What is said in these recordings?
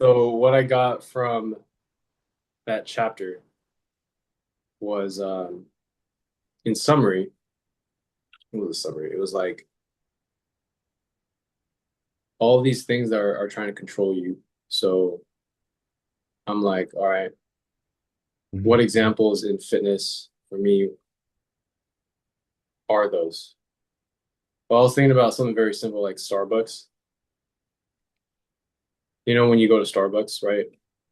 So what I got from that chapter was in summary, what was the summary? It was like all of these things that are trying to control you. So I'm like, all right, what Mhm. examples in fitness for me are those? Well, I was thinking about something very simple like Starbucks. You know, when you go to Starbucks, right?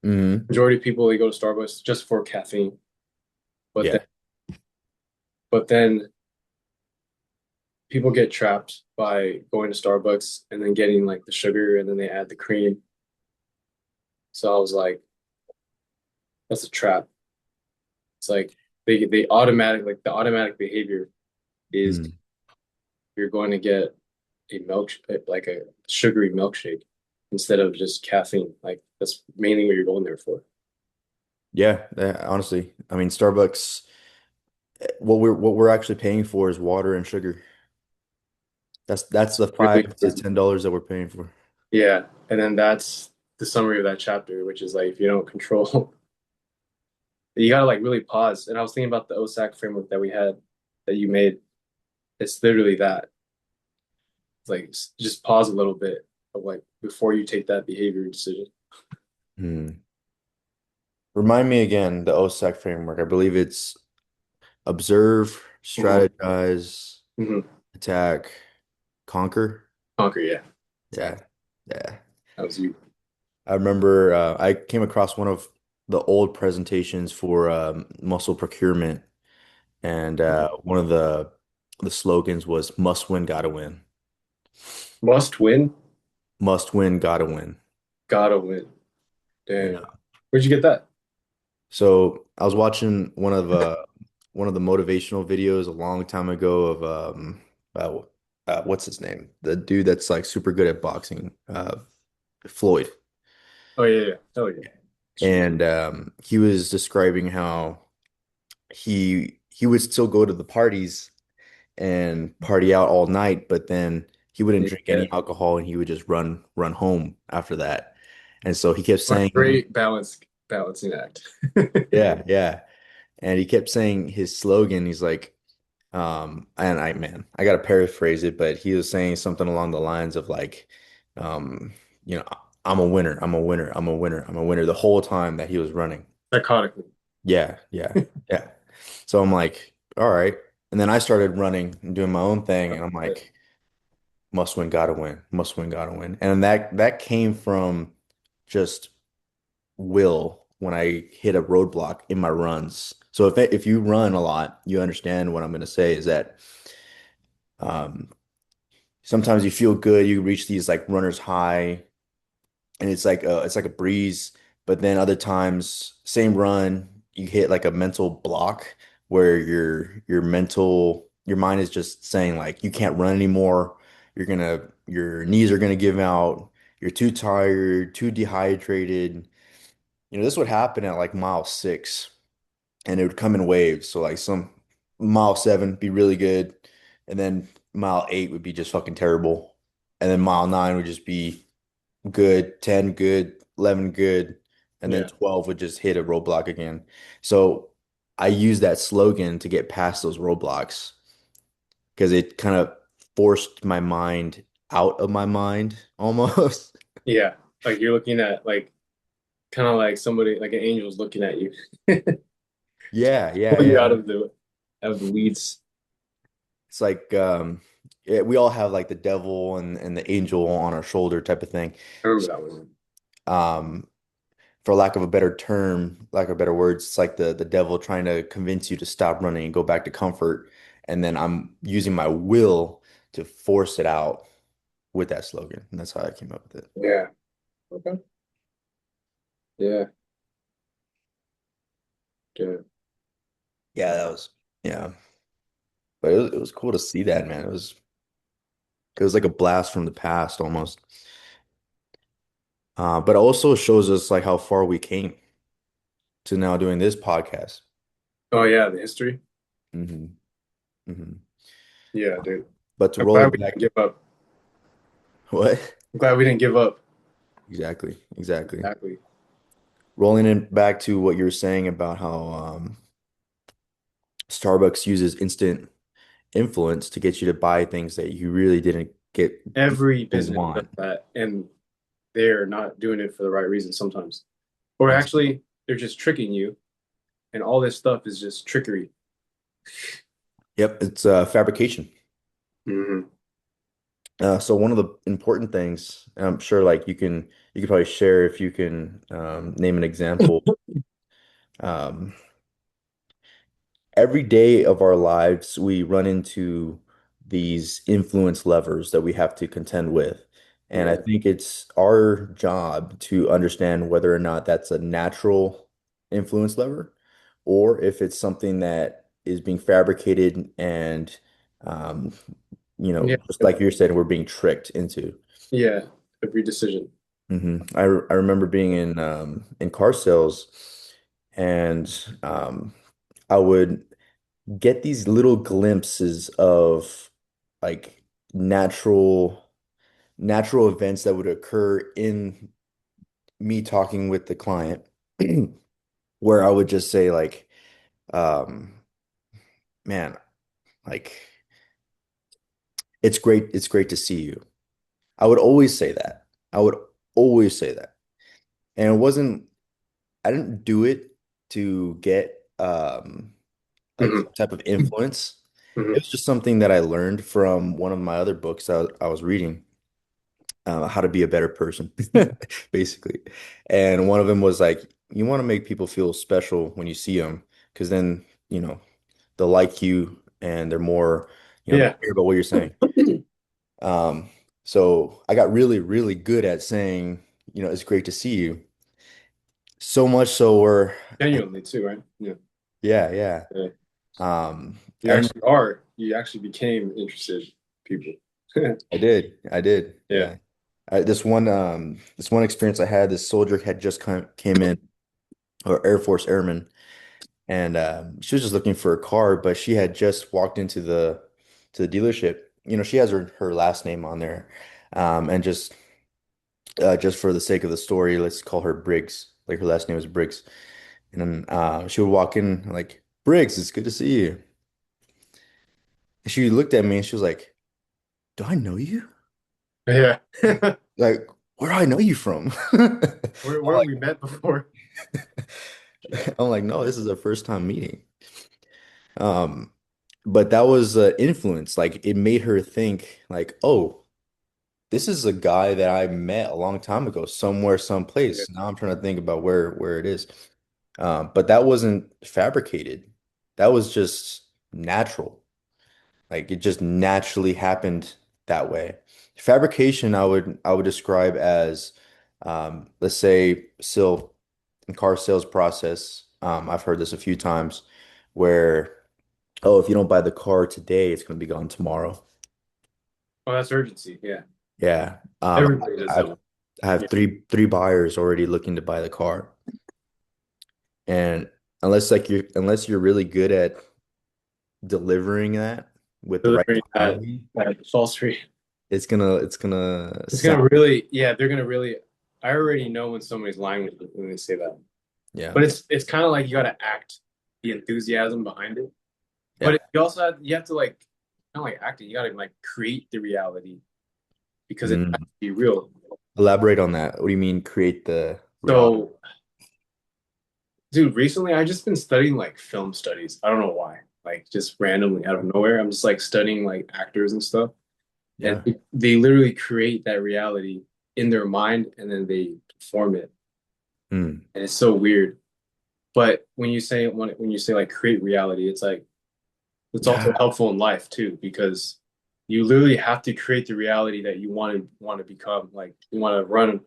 Mhm. Majority of people they go to Starbucks just for caffeine. But then Yeah. but then people get trapped by going to Starbucks and then getting like the sugar and then they add the cream. So I was like, that's a trap. It's like they automatic like the automatic behavior is Mhm. you're going to get a milk like a sugary milkshake instead of just caffeine. Like that's mainly what you're going there for. Yeah, honestly. I mean, Starbucks, what we're actually paying for is water and sugar. That's the Really, $5 to $10 that we're paying for. yeah. And then that's the summary of that chapter, which is like if you don't control, you gotta like really pause. And I was thinking about the OSAC framework that we had that you made. It's literally that. It's like just pause a little bit of like before you take that behavior decision. Hmm. Remind me again, the OSAC framework. I believe it's observe, Mhm. strategize, Mhm. attack, conquer. Conquer, yeah. Yeah. Yeah. That was you. I remember I came across one of the old presentations for muscle procurement, and one of the slogans was "Must win, gotta win." Must win, Must win, gotta win. gotta win. Damn. Yeah. Where'd you get that? So I was watching one of the motivational videos a long time ago of uh, what's his name? The dude that's like super good at boxing, Floyd. Oh yeah, yeah. Oh yeah. Sure. And he was describing how he would still go to the parties and party out all night, but then he wouldn't drink Yeah. any alcohol and he would just run home after that. And so he kept What a saying, great balancing act. yeah, yeah. And he kept saying his slogan. He's like, and I gotta paraphrase it, but he was saying something along the lines of like, um, you know, I'm a winner, I'm a winner, I'm a winner, I'm a winner the whole time that he was running. Psychotically. Yeah, yeah, yeah. So I'm like, all right. And then I started running and doing my own thing, and I'm like, must win, gotta win, must win, gotta win. And that came from just will when I hit a roadblock in my runs. So if you run a lot, you understand what I'm going to say is that um, sometimes you feel good, you reach these like runner's high, and it's like a breeze. But then other times, same run, you hit like a mental block where your mind is just saying like you can't run anymore. Your knees are gonna give out. You're too tired, too dehydrated. This would happen at like mile 6, and it would come in waves. So like some mile 7 be really good, and then mile 8 would be just fucking terrible, and then mile 9 would just be good, 10 good, 11 good, and then Yeah. 12 would just hit a roadblock again. So I use that slogan to get past those roadblocks because it kind of forced my mind out of my mind almost. Yeah. Like you're looking at like kind of like somebody like an angel's looking at you. Yeah, yeah, Pull you yeah. out of the weeds. It's like yeah, we all have like the devil and the angel on our shoulder type of thing. I remember So, that one. um, for lack of a better term, lack of better words, it's like the devil trying to convince you to stop running and go back to comfort. And then I'm using my will to force it out with that slogan. And that's how I came up with it. Yeah. Okay. Yeah. Yeah. Yeah, yeah. But it was cool to see that, man. It was like a blast from the past almost. But it also shows us like how far we came to now doing this podcast. Oh yeah, the history. Hmm. Hmm. Yeah, dude. But to I'm roll glad it we didn't back, give up. what? I'm glad we didn't give up. Exactly. Exactly. Exactly. Rolling it back to what you were saying about how Starbucks uses instant influence to get you to buy things that you really didn't get Every business does want. that, and they're not doing it for the right reason sometimes. Or Ex- actually, they're just tricking you, and all this stuff is just trickery. Yep, it's fabrication. Hmm. So one of the important things, and I'm sure like you could probably share if you can name an example. Um, every day of our lives, we run into these influence levers that we have to contend with. And I Yeah. think it's our job to understand whether or not that's a natural influence lever or if it's something that is being fabricated and, um, Yeah. just like you're saying, we're being tricked into. Yeah. Every decision. I remember being in car sales and I would get these little glimpses of like natural natural events that would occur in me talking with the client where I would just say like um man like it's great to see you. I would always say that. I would always say that. And it wasn't I didn't do it to get like Hmm. some type of influence. It Hmm. was just something that I learned from one of my other books I was reading. How to be a better person, basically. And one of them was like, you want to make people feel special when you see them, because then, they'll like you and they're more, they'll Yeah. care about what you're saying. Um, so I got really, really good at saying, it's great to see you. So much so where, Genuinely too, right? Yeah. yeah, yeah. Yeah. I You remember actually are. You actually became interested in people. I did, Yeah. yeah. This one experience I had, this soldier had just came in, or Air Force airman. And she was just looking for a car, but she had just walked into the dealership. She has her last name on there, and just for the sake of the story, let's call her Briggs. Like her last name is Briggs, and then she would walk in like Briggs, it's good to see you. And she looked at me and she was like, "Do I know you? Yeah. Like, where do I know you from?" Where we met before. I'm like, no, this is our first time meeting. Um, but that was influence. Like, it made her think, like, oh. This is a guy that I met a long time ago, somewhere, Yeah. someplace. Now I'm trying to think about where it is. But that wasn't fabricated. That was just natural. Like it just naturally happened that way. Fabrication, I would describe as, let's say, still in car sales process. I've heard this a few times, where oh, if you don't buy the car today, it's going to be gone tomorrow. Oh, that's urgency. Yeah. Yeah. Everybody does I that one. I Yeah. have three buyers already looking to buy the car. And unless you're really good at delivering that with the right Delivering tonality, that false free. it's gonna It's gonna sound really, yeah, they're gonna really. I already know when somebody's lying when they say that. yeah. But it's kind of like you gotta act the enthusiasm behind it. But Yeah. you have to like kind of like act it. You gotta like create the reality because it has Mm. to be real. Elaborate on that. What do you mean create the reality? So, dude, recently I just been studying like film studies. I don't know why. Like just randomly out of nowhere, I'm just like studying like actors and stuff, and Yeah. they literally create that reality in their mind and then they perform it, Mm. and it's so weird. But when you say like create reality, it's like it's also Yeah. helpful in life too because you literally have to create the reality that you want to become. Like you want to run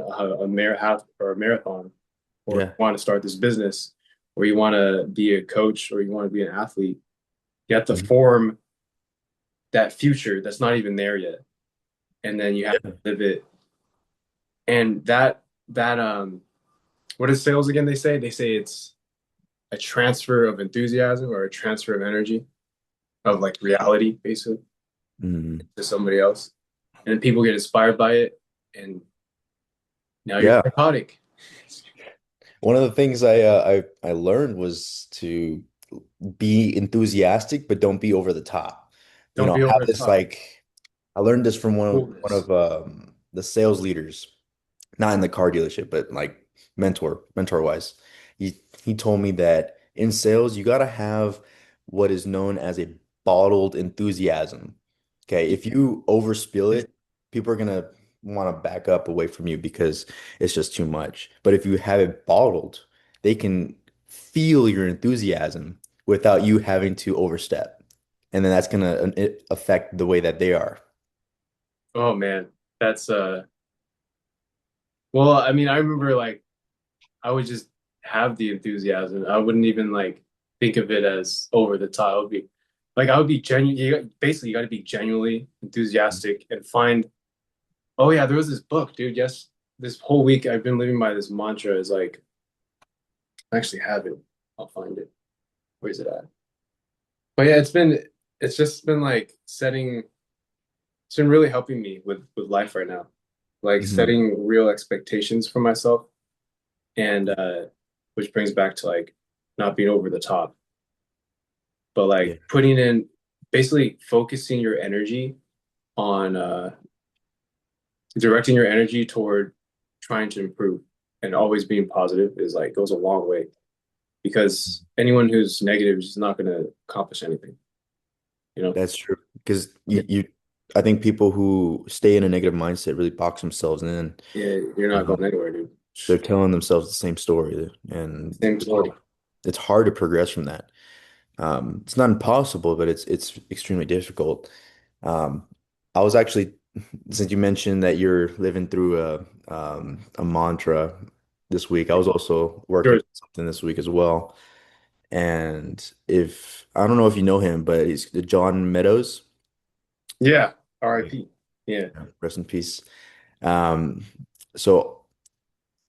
a half or a marathon, or you Yeah. want to start this business, or you want to be a coach, or you want to be an athlete. You have to Mhm. form that future that's not even there yet, and then you have Yeah. to live it. And that what is sales again? They say it's a transfer of enthusiasm or a transfer of energy of like reality basically Mm. to somebody else, and then people get inspired by it, and Now you're Yeah. psychotic. One of the things I learned was to be enthusiastic, but don't be over the top. You Don't know, be have over the this top. like I learned this from Coolness. the sales leaders, not in the car dealership, but like mentor wise. He told me that in sales you got to have what is known as a bottled enthusiasm. Okay, if you overspill it, people are gonna want to back up away from you because it's just too much. But if you have it bottled, they can feel your enthusiasm without you having to overstep. And then that's gonna affect the way that they are. Oh man, that's well, I mean, I remember like I would just have the enthusiasm. I wouldn't even like think of it as over the top. It would be like I would be genuine. Basically, you got to be genuinely enthusiastic and find. Oh yeah, there was this book, dude. Yes, this whole week I've been living by this mantra. Is like I actually have it. I'll find it. Where's it at? But yeah, it's just been like setting. It's been really helping me with life right now, like Mhm. setting real expectations for myself, and which brings back to like not being over the top, but Yeah, like putting in basically focusing your energy on directing your energy toward trying to improve and always being positive is like goes a long way because anyone who's negative is just not going to accomplish anything, you know? that's true. Because Yeah, I think people who stay in a negative mindset really box themselves in. yeah, you're You not know, going anywhere, dude. they're telling themselves the same story, and Same story. it's hard to progress from that. It's not impossible, but it's extremely difficult. Um, I was actually, since you mentioned that you're living through a mantra this week, I was also working Sure. on something this week as well. And if I don't know if you know him, but he's John Meadows. Yeah. Yeah. R.I.P. Yeah. Rest in peace. Um, so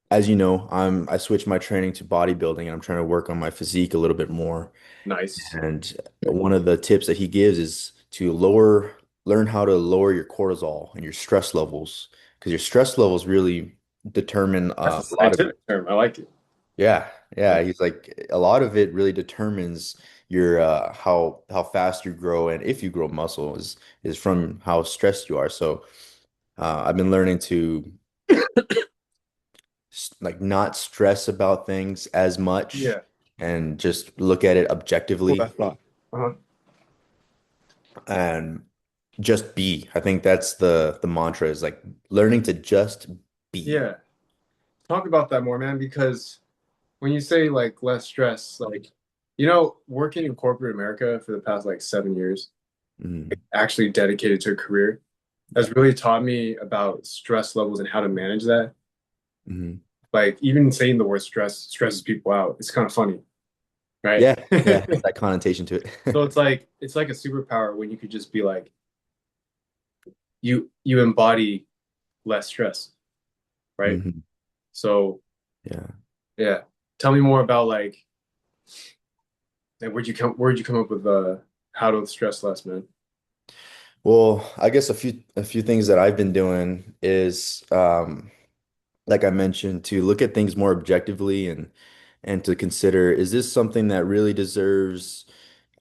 as you know, I switched my training to bodybuilding and I'm trying to work on my physique a little bit more. Nice. And one of the tips that he gives is to learn how to lower your cortisol and your stress levels because your stress levels really determine That's a a lot of scientific term. I like it. yeah, Yeah. yeah. He's like a lot of it really determines your how fast you grow and if you grow muscle is from how stressed you are. So I've been learning to like not stress about things as much Yeah. and just look at it Cool. objectively That's fun. Uh-huh. and just be. I think that's the mantra is like learning to just be. Yeah. Talk about that more, man, because when you say like less stress, like, working in corporate America for the past like 7 years, Mm, actually dedicated to a career, has really taught me about stress levels and how to manage that. mhm. Like even saying the word stress stresses people out. It's kind of funny, right? Yeah, yeah, has that connotation to So it. it's like a superpower when you could just be like you embody less stress, right? Mhm. So Yeah. yeah. Tell me more about like where'd you come up with how to stress less, man? Well, I guess a few things that I've been doing is like I mentioned, to look at things more objectively and to consider, is this something that really deserves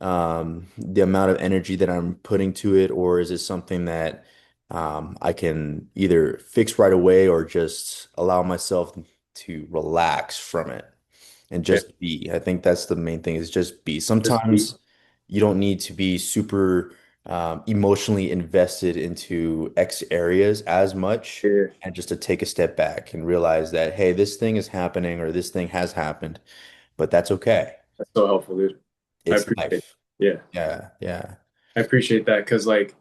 the amount of energy that I'm putting to it, or is it something that I can either fix right away or just allow myself to relax from it and Yeah, just be. I think that's the main thing is just be. just be. Sometimes you don't need to be super emotionally invested into X areas as much, Yeah, and just to take a step back and realize that, hey, this thing is happening or this thing has happened, but that's okay. that's so helpful, dude. I It's appreciate it. life. Yeah, Yeah, yeah. I appreciate that because like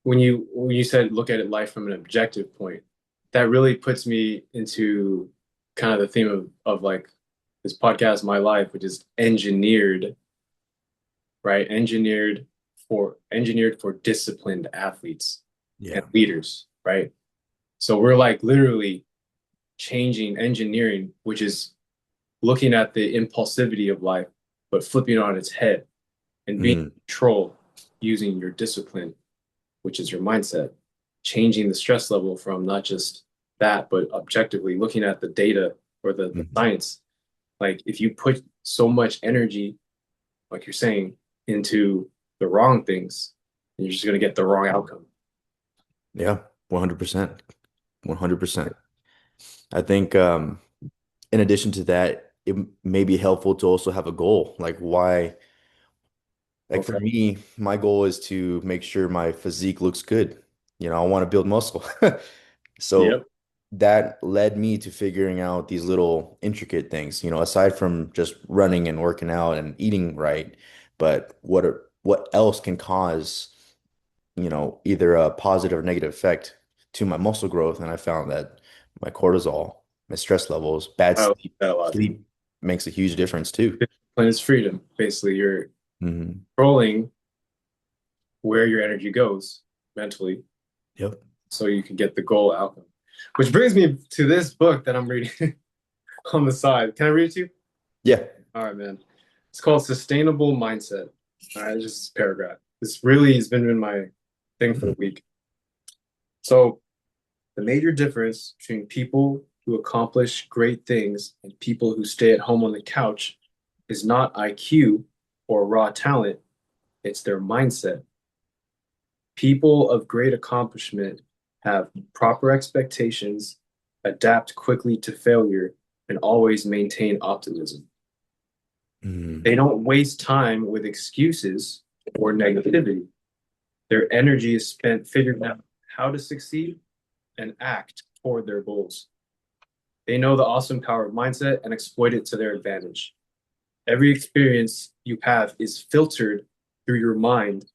when you said look at it life from an objective point, that really puts me into kind of the theme of like this podcast, my life, which is engineered, right? Engineered for disciplined athletes and Yeah. leaders, right? So we're like literally changing engineering, which is looking at the impulsivity of life, but flipping it on its head and being Mhm. in control using your discipline, which is your mindset, changing the stress level from not just that, but objectively looking at the data or the Mhm. science, like if you put so much energy, like you're saying, into the wrong things, you're just going to get the wrong outcome. Yeah, 100%. 100%. I think in addition to that, it may be helpful to also have a goal. Like why, like for Okay. me, my goal is to make sure my physique looks good. I want to build muscle. So Yep. that led me to figuring out these little intricate things, aside from just running and working out and eating right, but what else can cause, either a positive or negative effect to my muscle growth. And I found that my cortisol, my stress levels, bad I like sleep, that a lot. sleep makes a huge difference too. Discipline is freedom. Basically, you're Hmm. controlling where your energy goes mentally Yep. so you can get the goal outcome. Which brings me to this book that I'm reading on the side. Can I read it to you? Yeah. All right, man. It's called Sustainable Mindset. All right, just a paragraph. This really has been in my thing for the week. So, the major difference between people who accomplish great things and people who stay at home on the couch is not IQ or raw talent, it's their mindset. People of great accomplishment have proper expectations, adapt quickly to failure, and always maintain optimism. Mm. They don't waste time with excuses or negativity. Their energy is spent figuring out how to succeed and act toward their goals. They know the awesome power of mindset and exploit it to their advantage. Every experience you have is filtered through your mind,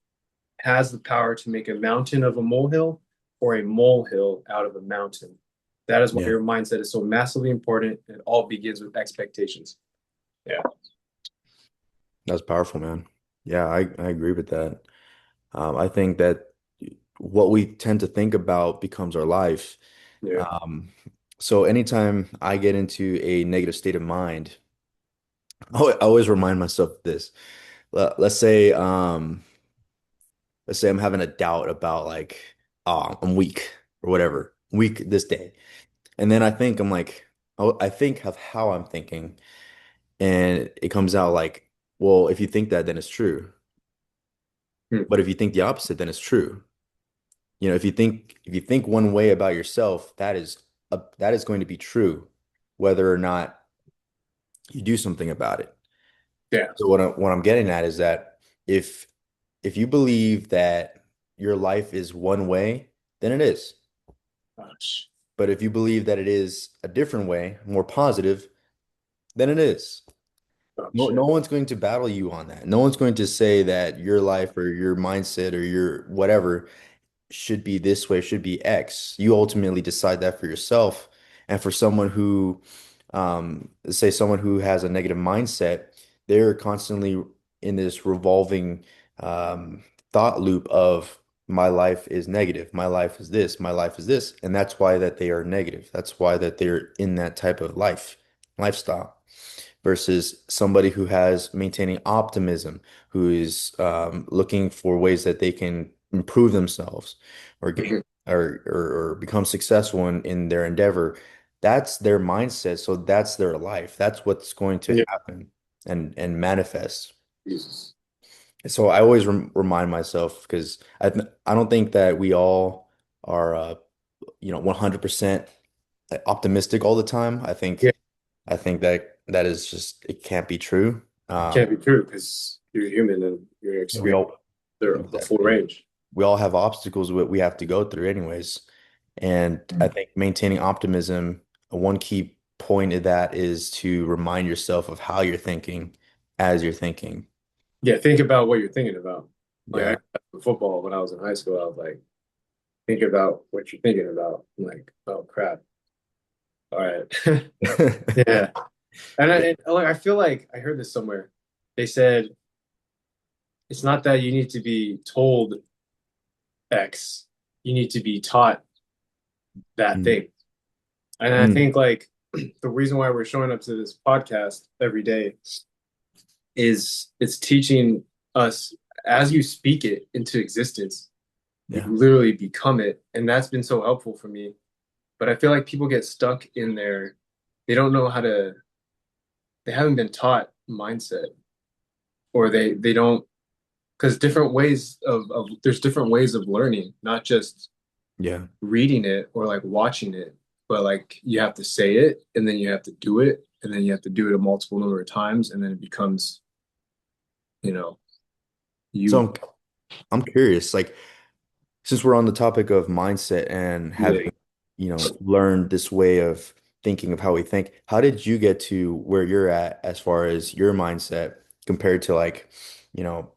has the power to make a mountain of a molehill or a molehill out of a mountain. That is why Yeah, your mindset is so massively important, and it all begins with expectations. Yeah, that's powerful, man. Yeah, I agree with that. I think that what we tend to think about becomes our life. yeah. Um, so anytime I get into a negative state of mind, I always remind myself of this. Let's say, I'm having a doubt about like, oh, I'm weak or whatever, weak this day. And then I'm like, I think of how I'm thinking, and it comes out like, well, if you think that, then it's true. Hmm. But if you think the opposite, then it's true. If you think one way about yourself, that is going to be true, whether or not you do something about it. Yeah. So what I'm getting at is that if if you believe that your life is one way, then it is. Gosh. But if you believe that it is a different way, more positive, then it is. Oh, No shit. one's going to battle you on that. No one's going to say that your life or your mindset or your whatever should be this way, should be X. You ultimately decide that for yourself. And for someone who, say someone who has a negative mindset, they're constantly in this revolving um, thought loop of my life is negative, my life is this, my life is this, and that's why that they are negative. That's why that they're in that type of lifestyle versus somebody who has maintaining optimism, who is looking for ways that they can improve themselves or get Mhm. or become successful in their endeavor. That's their mindset. So that's their life. That's what's going to Yeah. happen and manifest. Jesus. So I always remind myself because I don't think that we all are 100% optimistic all the time. I Yeah. think I think that that is just it can't be true. Can't be true because you're human and your And we experience all are a full exactly range. we all have obstacles that we have to go through anyways. And I think maintaining optimism, one key point of that is to remind yourself of how you're thinking as you're thinking. Yeah, think about what you're thinking about. Like Yeah. football when I was in high school, I was like, think about what you're thinking about. I'm like, oh crap. All right. Yeah. And Yeah. I feel like I heard this somewhere. They said it's not that you need to be told X, you need to be taught that Mm. thing. And I Mm. think like the reason why we're showing up to this podcast every day is it's teaching us as you speak it into existence, you Yeah. literally become it. And that's been so helpful for me but I feel like people get stuck in their, they don't know how to, they haven't been taught mindset, or they don't, because different ways of there's different ways of learning, not just Yeah. reading it or like watching it, but like you have to say it and then you have to do it and then you have to do it a multiple number of times and then it becomes, you know, So you. I'm curious, like since we're on the topic of mindset and Yeah. having, learned this way of thinking of how we think, how did you get to where you're at as far as your mindset compared to like, you know,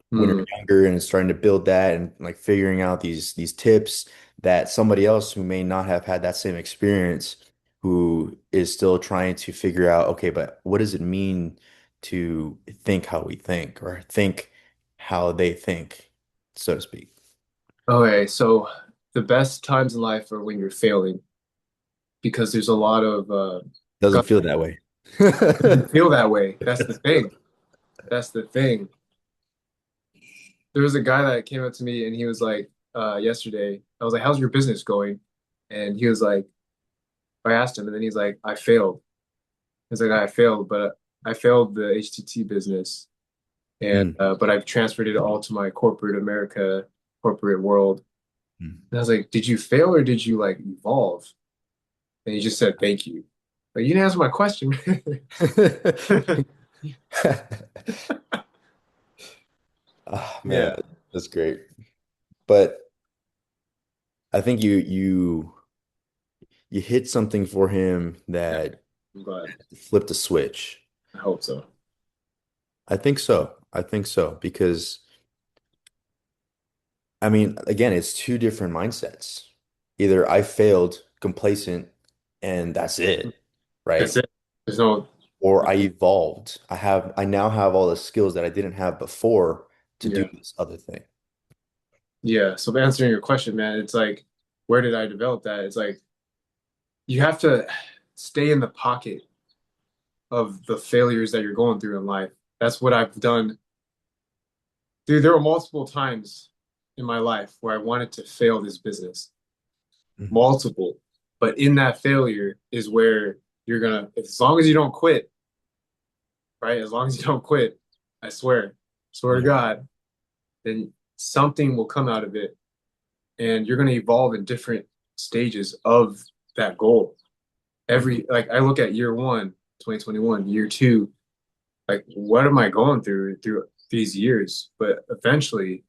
when you're Hmm. younger and starting to build that and like figuring out these tips that somebody else who may not have had that same experience, who is still trying to figure out, okay, but what does it mean to think how we think or think how they think, so to speak? Okay, so the best times in life are when you're failing because there's a lot of Doesn't gut. feel that way. It doesn't feel that way. That's the thing. That's the thing. There was a guy that came up to me and he was like, yesterday, I was like, how's your business going? And he was like, I asked him, and then he's like, I failed. He's like, I failed, but I failed the HTT business, and Mm, but I've transferred it all to my corporate America, corporate world. mm. And I was like, did you fail or did you like evolve? And he just said, thank you. Like, you didn't answer my question. Oh man, Yeah, that's great. But I think you hit something for him yeah, that I'm glad. flipped a switch. I hope so. I think so. I think so because I mean, again, it's two different mindsets. Either I failed, complacent, and that's it, That's right? it. There's no, Or I evolved. I now have all the skills that I didn't have before to do yeah, this other thing. yeah. So answering your question, man, it's like, where did I develop that? It's like you have to stay in the pocket of the failures that you're going through in life. That's what I've done. Dude, there were multiple times in my life where I wanted to fail this business. Mhm. Multiple. But in that failure is where you're gonna, as long as you don't quit, right? As long as you don't quit, I swear to Yeah. God, then something will come out of it and you're gonna evolve in different stages of that goal. Mhm. Like I look at year one, 2021, year two, like what am I going through these years? But eventually,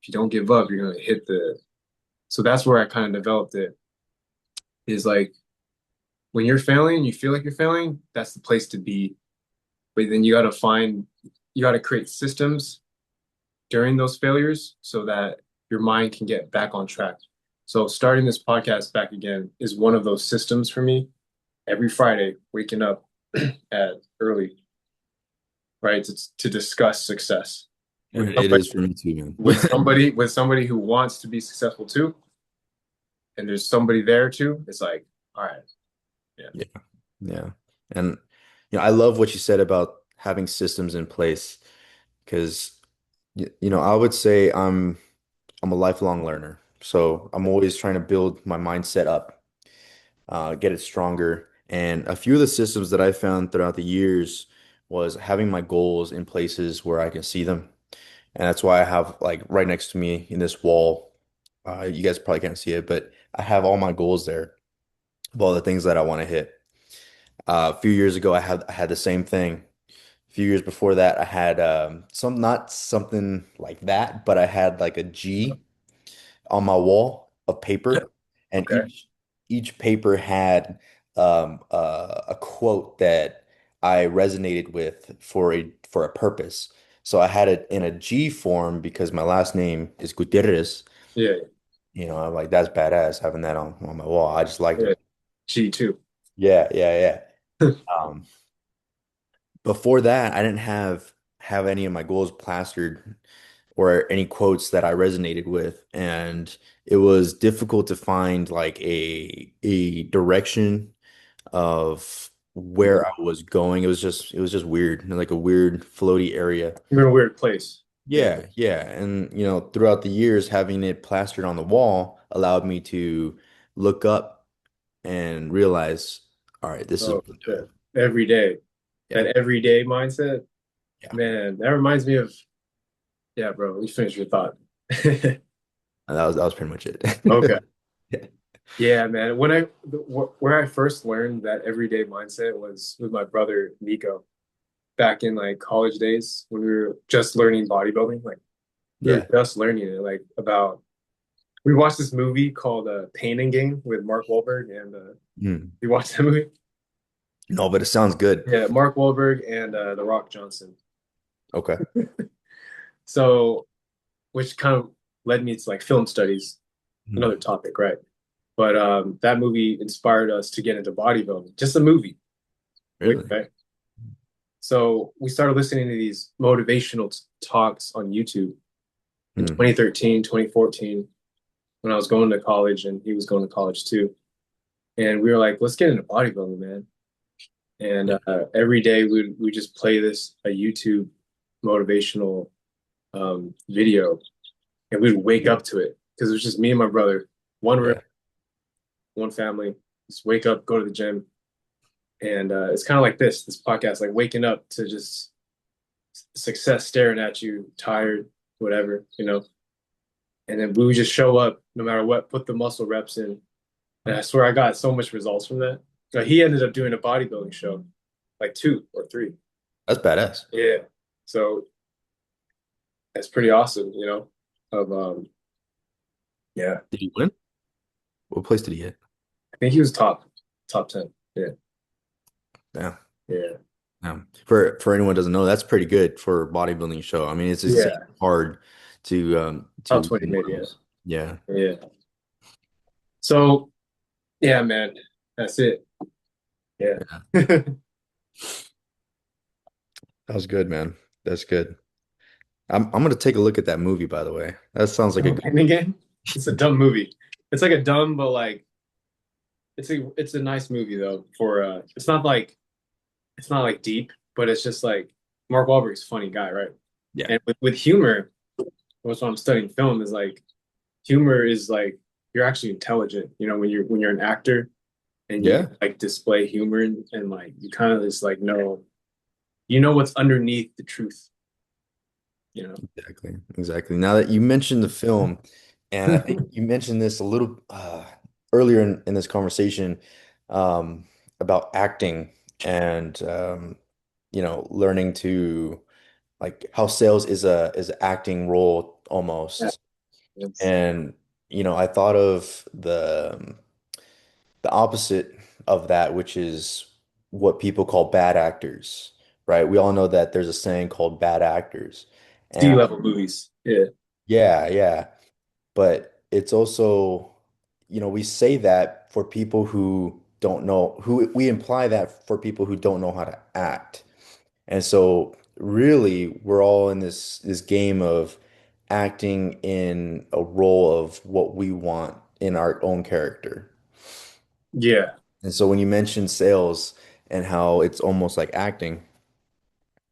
if you don't give up, you're gonna hit the. So that's where I kind of developed it. Is like when you're failing, you feel like you're failing, that's the place to be. But then you got to create systems during those failures so that your mind can get back on track. So starting this podcast back again is one of those systems for me. Every Friday, waking up at early, right, to discuss success with It somebody is for me too, man. with somebody who wants to be successful too, and there's somebody there too. It's like, all right, yeah, Yeah. Yeah. And I love what you said about having systems in place because I would say I'm a lifelong learner. So I'm always trying to build my mindset up, get it stronger. And a few of the systems that I found throughout the years was having my goals in places where I can see them. And that's why I have like right next to me in this wall, you guys probably can't see it, but I have all my goals there of all the things that I want to hit. A few years ago, I had the same thing. A few years before that, I had not something like that, but I had like a G on my wall of paper, and okay, each paper had a quote that I resonated with for a purpose. So I had it in a G form because my last name is Gutierrez. yeah, I'm like, that's badass having that on my wall. I just liked yeah, it. G2. Yeah, yeah, yeah. Um, Before that, I didn't have any of my goals plastered or any quotes that I resonated with, and it was difficult to find like a direction of where I was going. It was just weird, like a weird floaty area. You're in a weird place. Yeah, Yeah, yeah. And throughout the years, having it plastered on the wall allowed me to look up and realize, all right, this is Oh, what I'm doing. shit. Every day. Yeah. That everyday mindset, Yeah. man, that reminds me of, yeah, bro, you finish your thought. And that was pretty much it. Okay. Yeah. Yeah, man. Where I first learned that everyday mindset was with my brother Nico back in like college days when we were just learning bodybuilding. Like we were Yeah. just learning it, like about we watched this movie called Pain and Gain with Mark Wahlberg and Hmm. you watched that movie? No, but it sounds good. Yeah, Mark Wahlberg and The Rock Johnson. Okay. So, which kind of led me to like film studies, Hmm. another topic, right? But that movie inspired us to get into bodybuilding. Just a movie, Really? right? So we started listening to these motivational talks on YouTube in Hmm. 2013, 2014, when I was going to college and he was going to college too. And we were like, let's get into bodybuilding, man. And Yeah. every day we just play this a YouTube motivational video, and we'd wake up to it because it was just me and my brother, one room, Yeah. one family. Just wake up, go to the gym, and it's kind of like this podcast, like waking up to just success staring at you, tired, whatever, you know. And then we would just show up no matter what, put the muscle reps in. And I swear I got so much results from that. He ended up doing a bodybuilding show, like two or three. That's badass. Yeah. So that's pretty awesome, you know. Of yeah. Did he win? What place did he get? I think he was top 10. Yeah. Yeah. Yeah. For anyone who doesn't know, that's pretty good for a bodybuilding show. I mean, it's Yeah. hard Top to 20 win one of maybe, yeah. those. Yeah. Yeah. So yeah, man. That's it. Yeah. Yeah. That was good, man. That's good. I'm gonna take a look at that movie, by the way. That sounds like a good And again, it's a dumb movie. It's like a dumb, but like it's a nice movie though. For it's not like deep, but it's just like Mark Wahlberg's a funny guy, right? yeah. And with humor, what's why I'm studying film is like humor is like you're actually intelligent. You know, when you're an actor and you Yeah. like display humor and like you kind of just like know you know what's underneath the truth. You know. Exactly. Exactly. Now that you mentioned the film, and I think you mentioned this a little earlier in this conversation um, about acting and learning to like how sales is an acting role Yeah. almost. It's, And I thought of the opposite of that, which is what people call bad actors, right? We all know that there's a saying called bad actors. And C-level movies. Yeah. yeah, yeah. But it's also, we say that for people who don't know, who we imply that for people who don't know how to act. And so really we're all in this game of acting in a role of what we want in our own character. Yeah. And so when you mention sales and how it's almost like acting,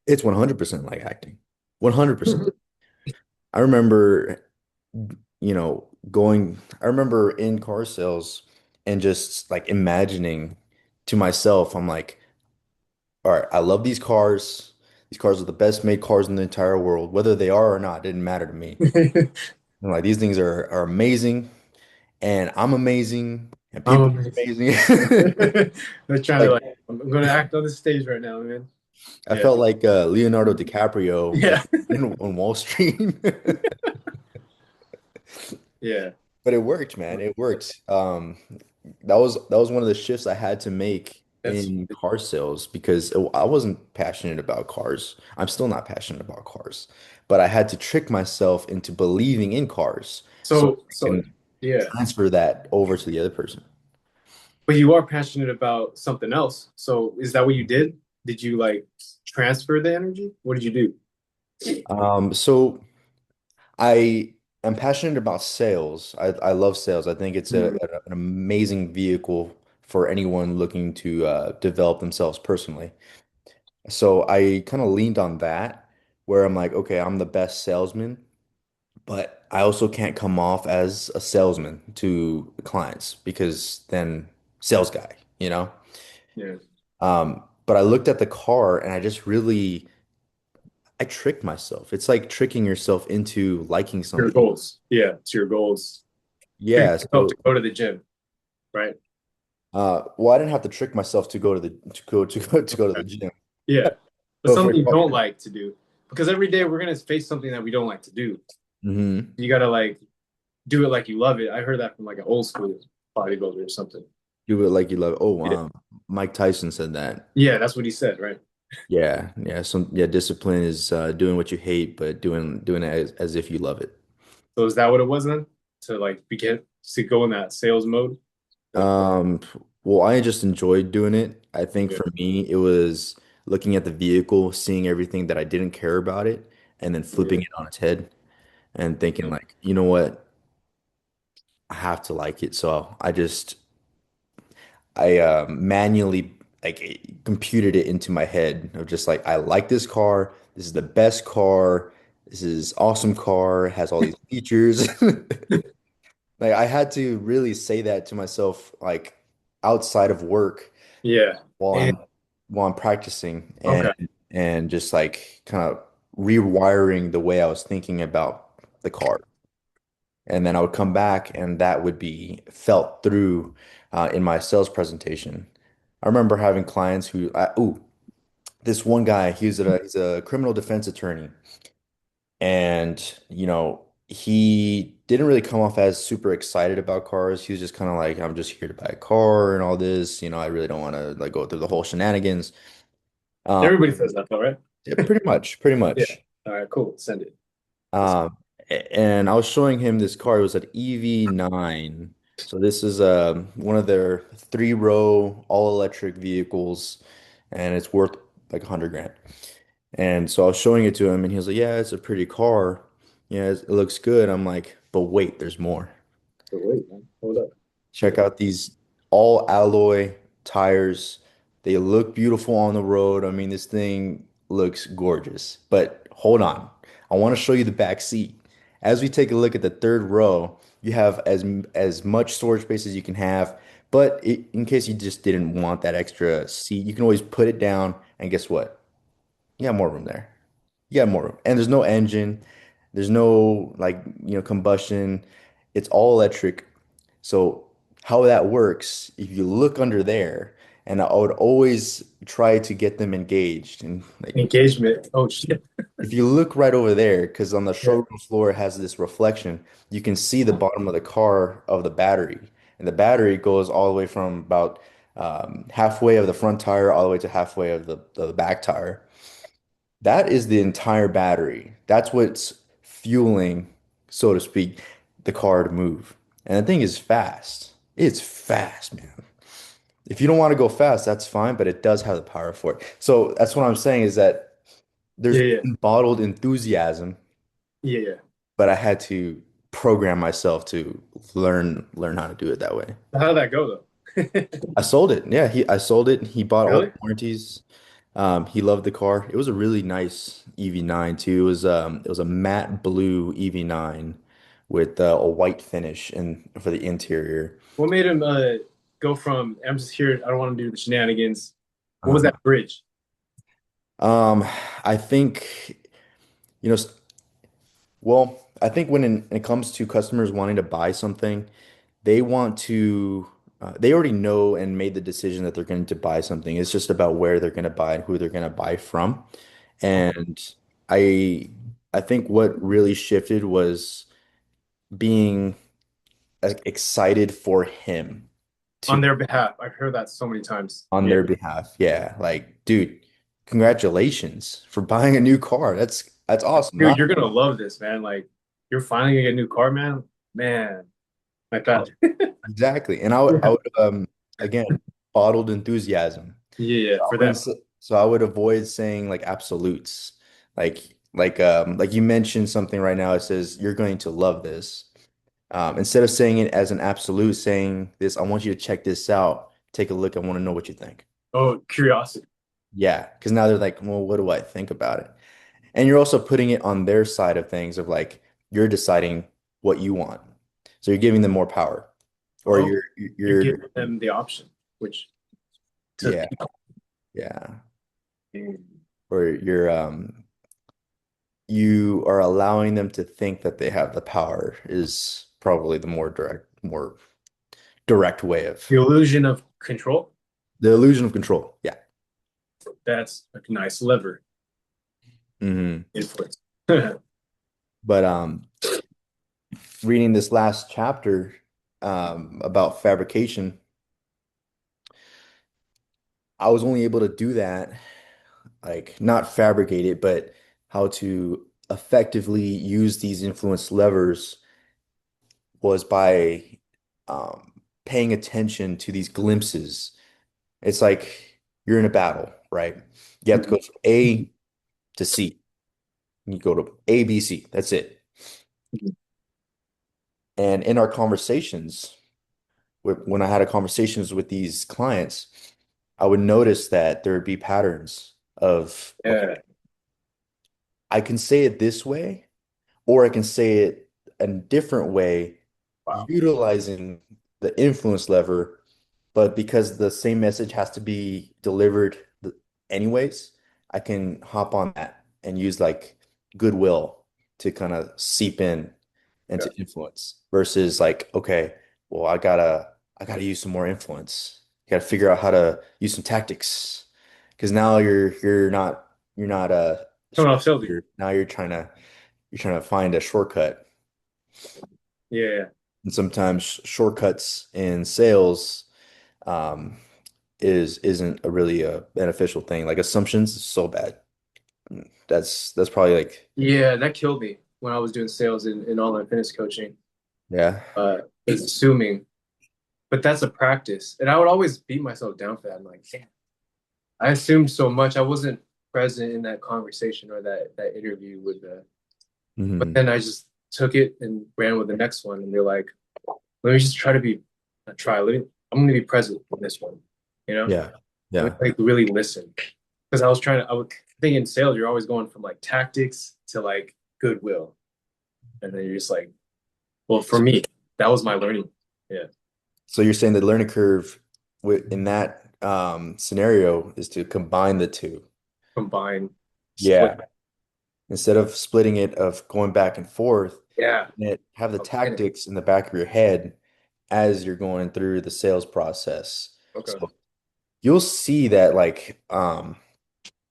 it's 100% like acting. 100%. I remember, I remember in car sales and just like imagining to myself, I'm like, all right, I love these cars. These cars are the best made cars in the entire world. Whether they are or not, didn't matter to me. I'm like, these things are amazing, and I'm amazing, and people Oh, are amazing. amazing. They're trying to Like, like, I'm gonna act on the stage right now, man. I Yeah. felt like Leonardo DiCaprio Yeah. on Wall Street. Yeah. But it worked, man. It worked. That was one of the shifts I had to make That's in car sales because I wasn't passionate about cars. I'm still not passionate about cars, but I had to trick myself into believing in cars so I so can yeah. transfer that over to the other person. But you are passionate about something else. So is that what you did? Did you like transfer the energy? What did you do? So I am passionate about sales. I love sales. I think it's Mhm. an amazing vehicle for anyone looking to develop themselves personally. So I kind of leaned on that where I'm like, okay, I'm the best salesman, but I also can't come off as a salesman to clients because then sales guy, you know? Yeah. But I looked at the car and I just really, I tricked myself. It's like tricking yourself into liking Your something. goals. Yeah. It's your goals. Trick Yeah. yourself So, to go to the gym, right? well, I didn't have to trick myself to go to the to go to the Okay. gym. Yeah. But But for something you don't like to do. Because every day we're gonna face something that we don't like to do. hmm You gotta like do it like you love it. I heard that from like an old school bodybuilder or something. Do it like you love it. Oh, Yeah. Mike Tyson said that. Yeah, that's what he said, right? Yeah, yeah. Yeah. Discipline is doing what you hate, but doing it as if you love it. So is that what it was then? To like begin to go in that sales mode? Like, Um, well, I just enjoyed doing it. I think yeah, for me, it was looking at the vehicle, seeing everything that I didn't care about it, and then flipping yeah, it on its head and thinking like, you know what? I have to like it. So I manually computed it into my head of just like I like this car. This is the best car. This is awesome car. It has all these features. Like I had to really say that to myself like outside of work yeah. while And I'm practicing okay. and just like kind of rewiring the way I was thinking about the car. And then I would come back and that would be felt through in my sales presentation. I remember having clients who, this one guy, he's a criminal defense attorney. And, he didn't really come off as super excited about cars. He was just kind of like, I'm just here to buy a car and all this. I really don't want to like go through the whole shenanigans. Um, Everybody says that though, right? yeah, pretty much, pretty Yeah. much. All right, cool. Send it. Let's Um, and I was showing him this car. It was an EV9. So this is one of their three-row all-electric vehicles, and it's worth like 100 grand. And so I was showing it to him, and he was like, "Yeah, it's a pretty car. Yeah, it looks good." I'm like, "But wait, there's more. so wait, man. Hold up. Check out these all alloy tires. They look beautiful on the road. I mean, this thing looks gorgeous. But hold on. I want to show you the back seat. As we take a look at the third row, you have as much storage space as you can have. But in case you just didn't want that extra seat, you can always put it down. And guess what? You got more room there. You got more room. And there's no engine. There's no like, combustion. It's all electric. So how that works, if you look under there, and I would always try to get them engaged. And like Engagement. Oh shit. if you look right over there, because on the Yeah. showroom floor it has this reflection, you can see the bottom of the car of the battery. And the battery goes all the way from about halfway of the front tire all the way to halfway of the back tire. That is the entire battery. That's what's fueling, so to speak, the car to move. And the thing is fast. It's fast, man. If you don't want to go fast, that's fine, but it does have the power for it. So that's what I'm saying is that there's Yeah, yeah. bottled enthusiasm, Yeah, yeah. but I had to program myself to learn how to do it that way. How did that go though? I sold it. Yeah, I sold it. He bought all the Really? warranties. He loved the car. It was a really nice EV9 too. It was a matte blue EV9 with a white finish and for the interior. What made him go from I'm just here, I don't want to do the shenanigans. What was Uh, that bridge? um, I think, you know, I think when it comes to customers wanting to buy something, they want to, they already know and made the decision that they're going to buy something. It's just about where they're going to buy and who they're going to buy from. Okay. And I, I think what really shifted was being excited for him On to their behalf. I've heard that so many times. on Yeah. their behalf. Yeah, like, dude, congratulations for buying a new car. That's awesome. Dude, Not you're gonna love this, man. Like you're finally gonna get a new car, man. Man, like that. exactly. And I Yeah. would again bottled enthusiasm. Yeah, yeah, I for wouldn't them. say, so I would avoid saying like absolutes. Like you mentioned something right now, it says you're going to love this. Instead of saying it as an absolute, saying this, I want you to check this out. Take a look. I want to know what you think. Oh, curiosity. Yeah, because now they're like, well, what do I think about it? And you're also putting it on their side of things of like you're deciding what you want. So you're giving them more power, or Oh, you're you're giving them the option. which took Yeah. Yeah. me. Or you are allowing them to think that they have the power is probably the more direct way of The illusion of control. the illusion of control. Yeah. That's a nice lever. Hmm. Influence. But reading this last chapter about fabrication, I was only able to do that, like not fabricate it, but how to effectively use these influence levers was by paying attention to these glimpses. It's like you're in a battle, right? You have to go from A to C. You go to A, B, C. That's it. And in our conversations, when I had a conversations with these clients, I would notice that there would be patterns of, okay, Yeah. I can say it this way, or I can say it a different way, Wow. utilizing the influence lever, but because the same message has to be delivered anyways, I can hop on that and use like goodwill to kind of seep in and Yeah. to influence versus like, okay, well, I gotta use some more influence. You gotta figure out how to use some tactics because now you're not Coming off salesy. now you're trying to find a shortcut. Yeah. And sometimes shortcuts in sales um, isn't a really a beneficial thing. Like assumptions is so bad. That's probably like Yeah, that killed me when I was doing sales in online fitness coaching. yeah. Is assuming, but that's a practice. And I would always beat myself down for that. I'm like, damn, I assumed so much. I wasn't present in that conversation or that interview with the, but Hmm. then I just took it and ran with the next one. And they're like, let me just try to be, not try, let me, I'm going to be present in this one, you know? Yeah. Let Yeah. me like really listen. Because I would think in sales, you're always going from like tactics to like goodwill. And then you're just like, well, for me, that was my learning. Yeah. So you're saying the learning curve in that scenario is to combine the two. Combine, split. Yeah. Instead of splitting it of going back and forth, Yeah. have the I was getting it. tactics in the back of your head as you're going through the sales process. Okay. So you'll see that like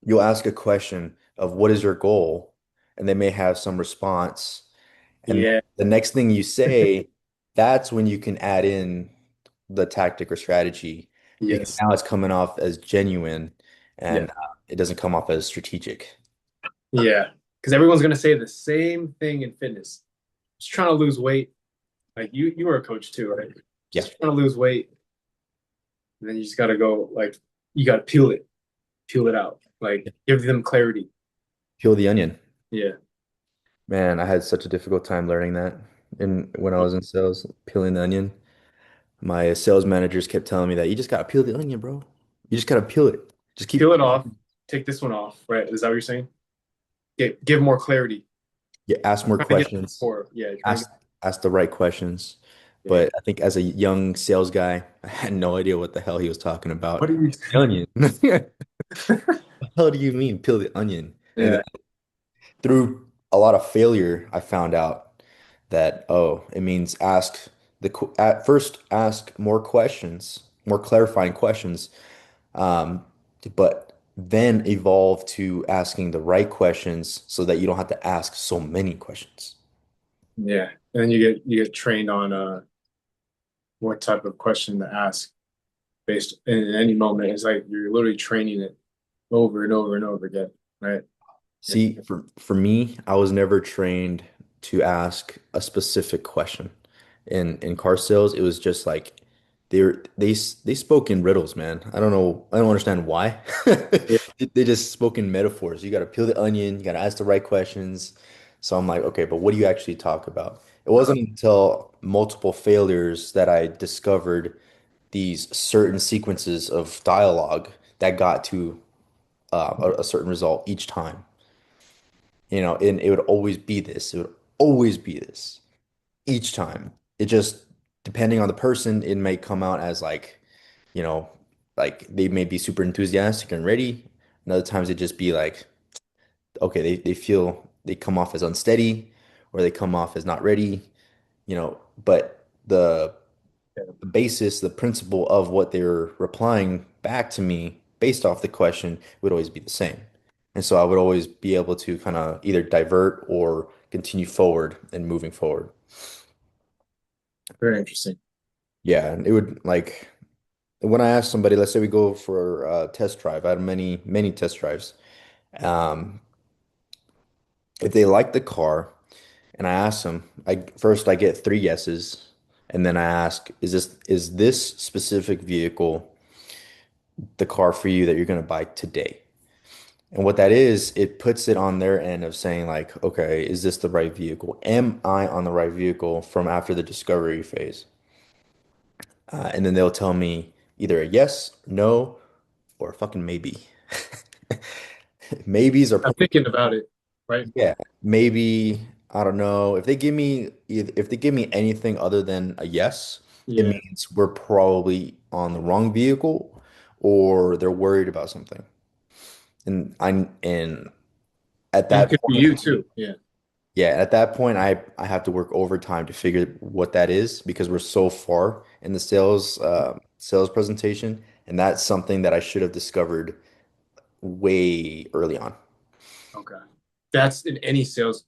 you'll ask a question of what is your goal, and they may have some response. And Yeah. the next thing you say, that's when you can add in the tactic or strategy because Yes. now it's coming off as genuine Yeah. and it doesn't come off as strategic. Yeah. Because everyone's gonna say the same thing in fitness. Just trying to lose weight. Like you were a coach too, right? Yeah. Just trying to lose weight. And then you just gotta go like you gotta peel it out. Like give them clarity. Peel the onion. Yeah. Man, I had such a difficult time learning that in when I was in sales, peeling the onion. My sales managers kept telling me that you just gotta peel the onion, bro. You just gotta peel it. Just Peel keep it off. Take this one off. Right. Is that what you're saying? Give more clarity. ask more Trying to get questions. more. Yeah. Trying to Ask ask the right questions. get. But I think as a young sales guy, I had no idea what the hell he was talking What about. do you? The onion. What the hell do you mean, peel the onion? And then Yeah. through a lot of failure, I found out that, oh, it means at first ask more questions, more clarifying questions, um, but then evolve to asking the right questions so that you don't have to ask so many questions. Yeah. And then you get trained on what type of question to ask based in any moment. It's like you're literally training it over and over and over again, right? Yeah. See, for me, I was never trained to ask a specific question. In car sales, it was just like they spoke in riddles, man. I don't know, I don't understand why. Yeah. They just spoke in metaphors. You got to peel the onion, you got to ask the right questions. So I'm like, okay, but what do you actually talk about? It wasn't until multiple failures that I discovered these certain sequences of dialogue that got to a certain result each time. And it would always be this. It would always be this each time. It just, depending on the person, it may come out as like, like they may be super enthusiastic and ready, and other times it just be like, okay, they feel they come off as unsteady or they come off as not ready, but the basis, the principle of what they're replying back to me based off the question would always be the same. And so I would always be able to kind of either divert or continue forward and moving forward. Very interesting. Yeah, and it would like when I ask somebody, let's say we go for a test drive, I had many test drives. Um, if they like the car and I ask them, I get three yeses, and then I ask, is this specific vehicle the car for you that you're going to buy today? And what that is, it puts it on their end of saying like, okay, is this the right vehicle? Am I on the right vehicle from after the discovery phase? And then they'll tell me either a yes, no, or a fucking maybe. Maybes are I'm thinking about it, right? yeah, maybe I don't know. If they give me anything other than a yes, it Yeah. means we're probably on the wrong vehicle or they're worried about something. And at And it that could be point, you too. Yeah. yeah, at that point I have to work overtime to figure what that is because we're so far in the sales presentation, and that's something that I should have discovered way early on. Okay. That's in any sales,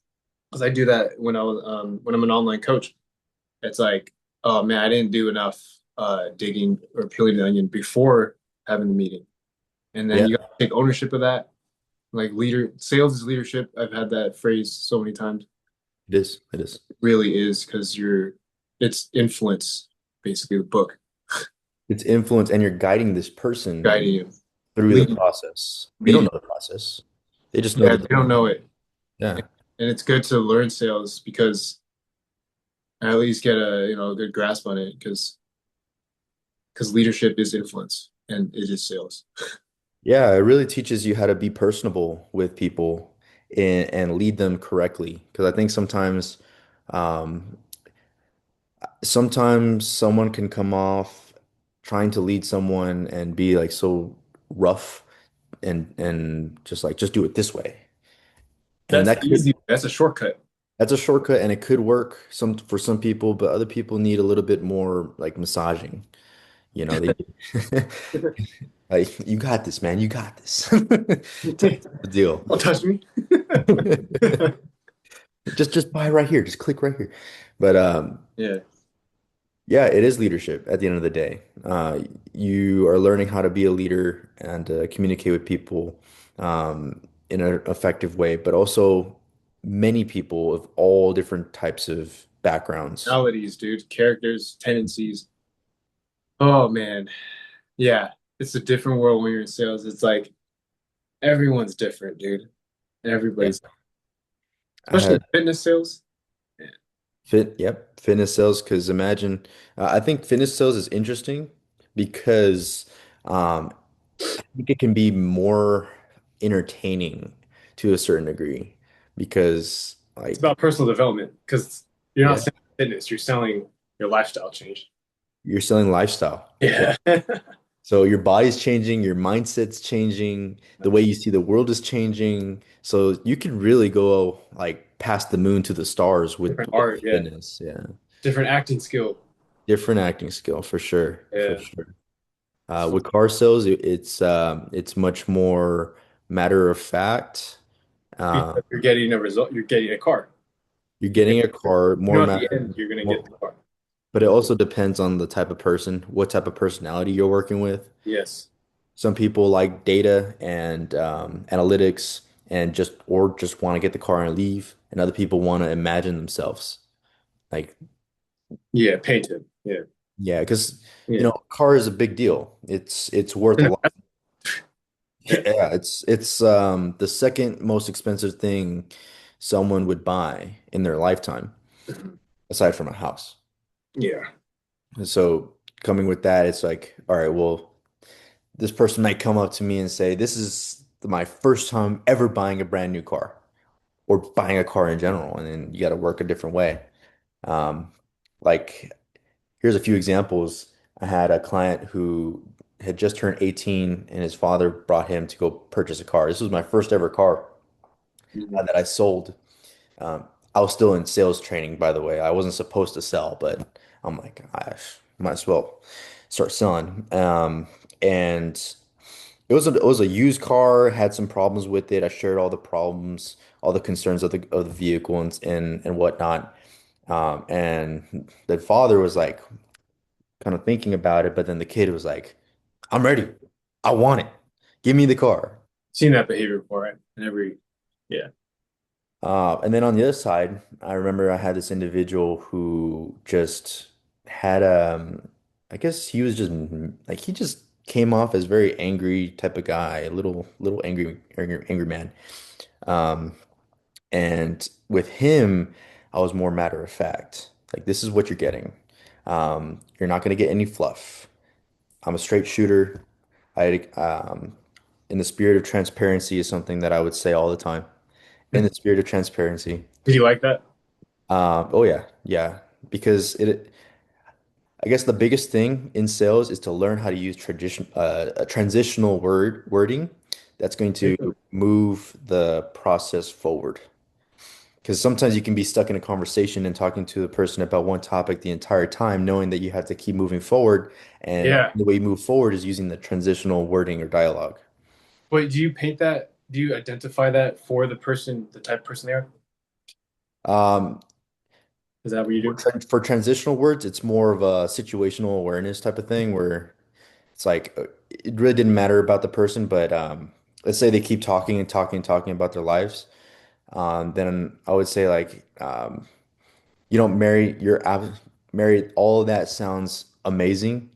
because I do that when I'm an online coach. It's like, oh man, I didn't do enough digging or peeling the onion before having the meeting. And then Yeah, you got to take ownership of that. Like sales is leadership. I've had that phrase so many times. it is. It is. It really is because it's influence, basically the book It's influence, and you're guiding this person guiding you, through the leading, process. They don't leading. know the process. They just know Yeah, that. they don't know it. Yeah. And it's good to learn sales because I at least get a good grasp on it because leadership is influence and it is sales. Yeah, it really teaches you how to be personable with people and lead them correctly. Because I think um, sometimes someone can come off trying to lead someone and be like so rough and just do it this way. And That's easy. That's a shortcut. that's a shortcut and it could work for some people, but other people need a little bit more like massaging. They like, you got this, man. You got this. Type of deal. Don't touch me. Just buy right here. Just click right here. But Yeah. yeah, it is leadership at the end of the day. You are learning how to be a leader and communicate with people in an effective way, but also many people of all different types of backgrounds. Personalities, dude, characters, tendencies. Oh man. Yeah. It's a different world when you're in sales. It's like everyone's different, dude. Yeah, Everybody's, I especially had in fitness sales. Yeah. fitness sales. Because imagine, I think fitness sales is interesting because um, I think it can be more entertaining to a certain degree because It's like about personal development because you're not yeah, selling fitness, you're selling your lifestyle change. you're selling lifestyle. Yeah. Yeah. So your body's changing, your mindset's changing, the way you see the world is changing. So you could really go like past the moon to the stars Different with art, yeah. fitness. Yeah. Different acting skill. Different acting skill for sure. For Yeah. sure. With car sales, it's much more matter of fact. Uh, Because you're getting a result, you're getting a car. you're You're getting a car, more at the matter, end, you're gonna get more, the car. but it also depends on the type of person, what type of personality you're working with. Yes. Some people like data and analytics and just want to get the car and leave, and other people want to imagine themselves. Like, Yeah, painted. Yeah. yeah, because Yeah. a car is a big deal. It's worth a lot. Yeah. Yeah, it's the second most expensive thing someone would buy in their lifetime, aside from a house. Yeah. And so coming with that, it's like, all right, well, this person might come up to me and say, "This is my first time ever buying a brand new car or buying a car in general." And then you got to work a different way. Um, like, here's a few examples. I had a client who had just turned 18 and his father brought him to go purchase a car. This was my first ever car Mhm. that I sold. Um, I was still in sales training, by the way. I wasn't supposed to sell, but I'm like, I might as well start selling. And it was a used car, had some problems with it. I shared all the problems, all the concerns of the vehicle and whatnot. And the father was like kind of thinking about it, but then the kid was like, I'm ready. I want it. Give me the car. Seen that behavior before, right? In every, yeah. And then on the other side, I remember I had this individual who just had I guess he was just like he just came off as very angry type of guy, a little angry man. Um, and with him, I was more matter of fact. Like this is what you're getting. You're not gonna get any fluff. I'm a straight shooter. I in the spirit of transparency is something that I would say all the time. In the spirit of transparency. Did you like that? Oh yeah, yeah. Because I guess the biggest thing in sales is to learn how to use a transitional wording that's going to move the process forward. Because sometimes you can be stuck in a conversation and talking to the person about one topic the entire time, knowing that you have to keep moving forward. And Yeah. the way you move forward is using the transitional wording or dialogue. Wait, do you paint that? Do you identify that for the person, the type of person they are? Um, Is that what you do? for transitional words, it's more of a situational awareness type of thing where it's like it really didn't matter about the person, but let's say they keep talking and talking and talking about their lives. Then I would say like you don't marry married. All of that sounds amazing.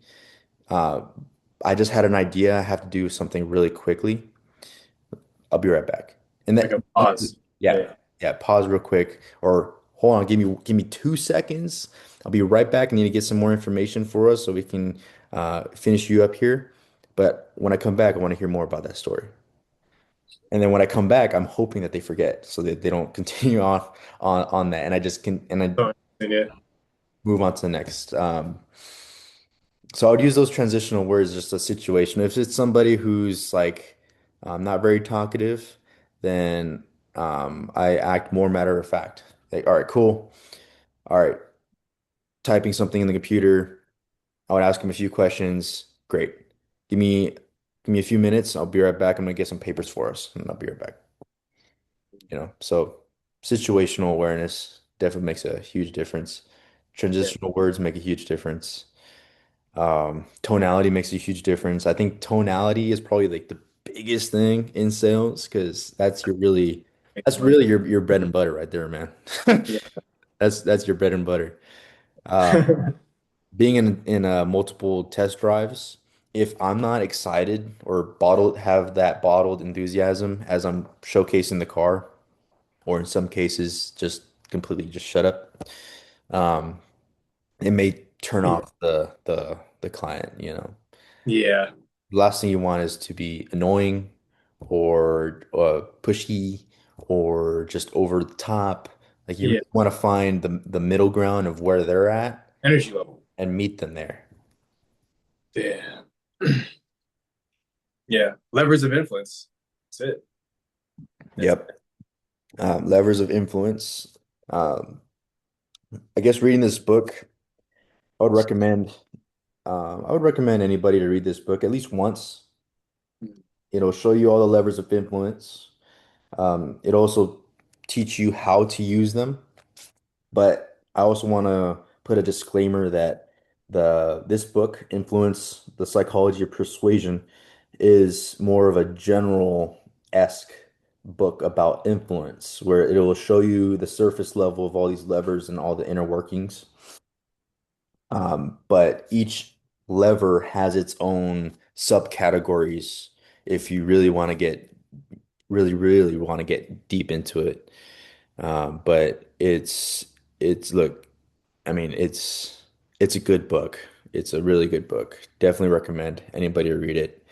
Uh, I just had an idea. I have to do something really quickly. I'll be right back. And Like a that, pause. yeah, Yeah. yeah. Pause real quick, or hold on. Give me 2 seconds. I'll be right back. I need to get some more information for us so we can finish you up here. But when I come back, I want to hear more about that story. And then when I come back, I'm hoping that they forget so that they don't continue on that. And I just can and I So, yeah. move on to the next. So I would use those transitional words just a situation. If it's somebody who's like not very talkative, then I act more matter of fact. Like, all right, cool. All right, typing something in the computer. I would ask him a few questions. Great. Give me give me a few minutes. I'll be right back. I'm gonna get some papers for us, and I'll be right back. So situational awareness definitely makes a huge difference. Yeah. Transitional words make a huge difference. Tonality makes a huge difference. I think tonality is probably like the biggest thing in sales because Making that's money. really your bread and butter right there, man. Yeah. That's your bread and butter. Uh, being in multiple test drives, if I'm not excited or have that bottled enthusiasm as I'm showcasing the car, or in some cases just completely just shut up, um, it may turn Yeah. off the client. Yeah. The last thing you want is to be annoying or pushy or just over the top. Like you Yeah. really want to find the middle ground of where they're at Energy level. and meet them there. Yeah. Yeah. Levers of influence. That's it. That's Yep. Levers of influence. Um, I guess reading this book, I would recommend. I would recommend anybody to read this book at least once. It'll show you all the levers of influence. It also teach you how to use them. But I also want to put a disclaimer that this book, Influence, the Psychology of Persuasion, is more of a general-esque book about influence, where it will show you the surface level of all these levers and all the inner workings. But each lever has its own subcategories if you really want to get deep into it. But it's look, I mean, it's a good book. It's a really good book. Definitely recommend anybody to read it.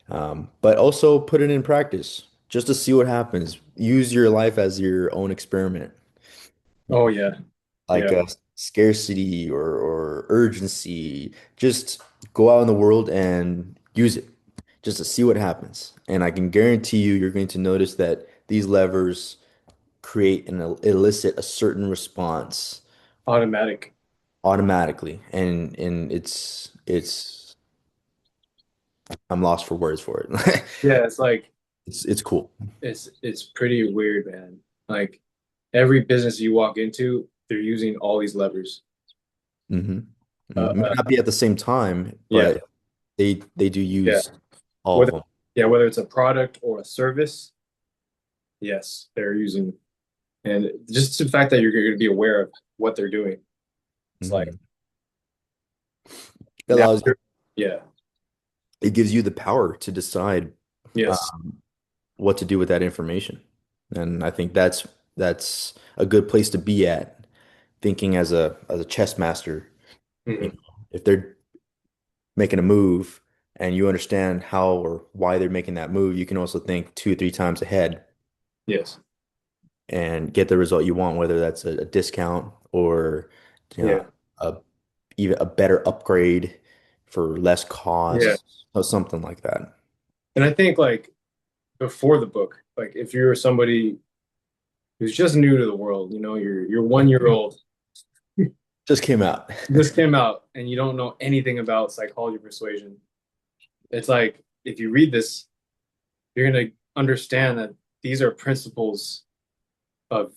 But also put it in practice just to see what happens. Use your life as your own experiment, Oh yeah. like Yeah. a scarcity or urgency. Just go out in the world and Use it just to see what happens. And I can guarantee you, you're going to notice that these levers create and elicit a certain response Automatic. automatically. And it's I'm lost for words for it. Yeah, it's like It's cool. it's pretty weird, man. Like every business you walk into, they're using all these levers. Hmm. May Uh, not be at the same time, yeah, but they do yeah. use all of Whether them. yeah, whether it's a product or a service, yes, they're using, and just the fact that you're going to be aware of what they're doing. It's like Hmm. It now, allows you, yeah, it gives you the power to decide yes, what to do with that information. And I think that's a good place to be at, thinking as a chess master. You hmm, know, if they're making a move and you understand how or why they're making that move, you can also think two, three times ahead yes, and get the result you want, whether that's a discount or you know, yeah, a even a better upgrade for less yeah. cost or something like that. And I think like before the book, like if you're somebody who's just new to the world, you're 1 year old, Just came out. this came out, and you don't know anything about psychology of persuasion. It's like if you read this, you're gonna understand that these are principles of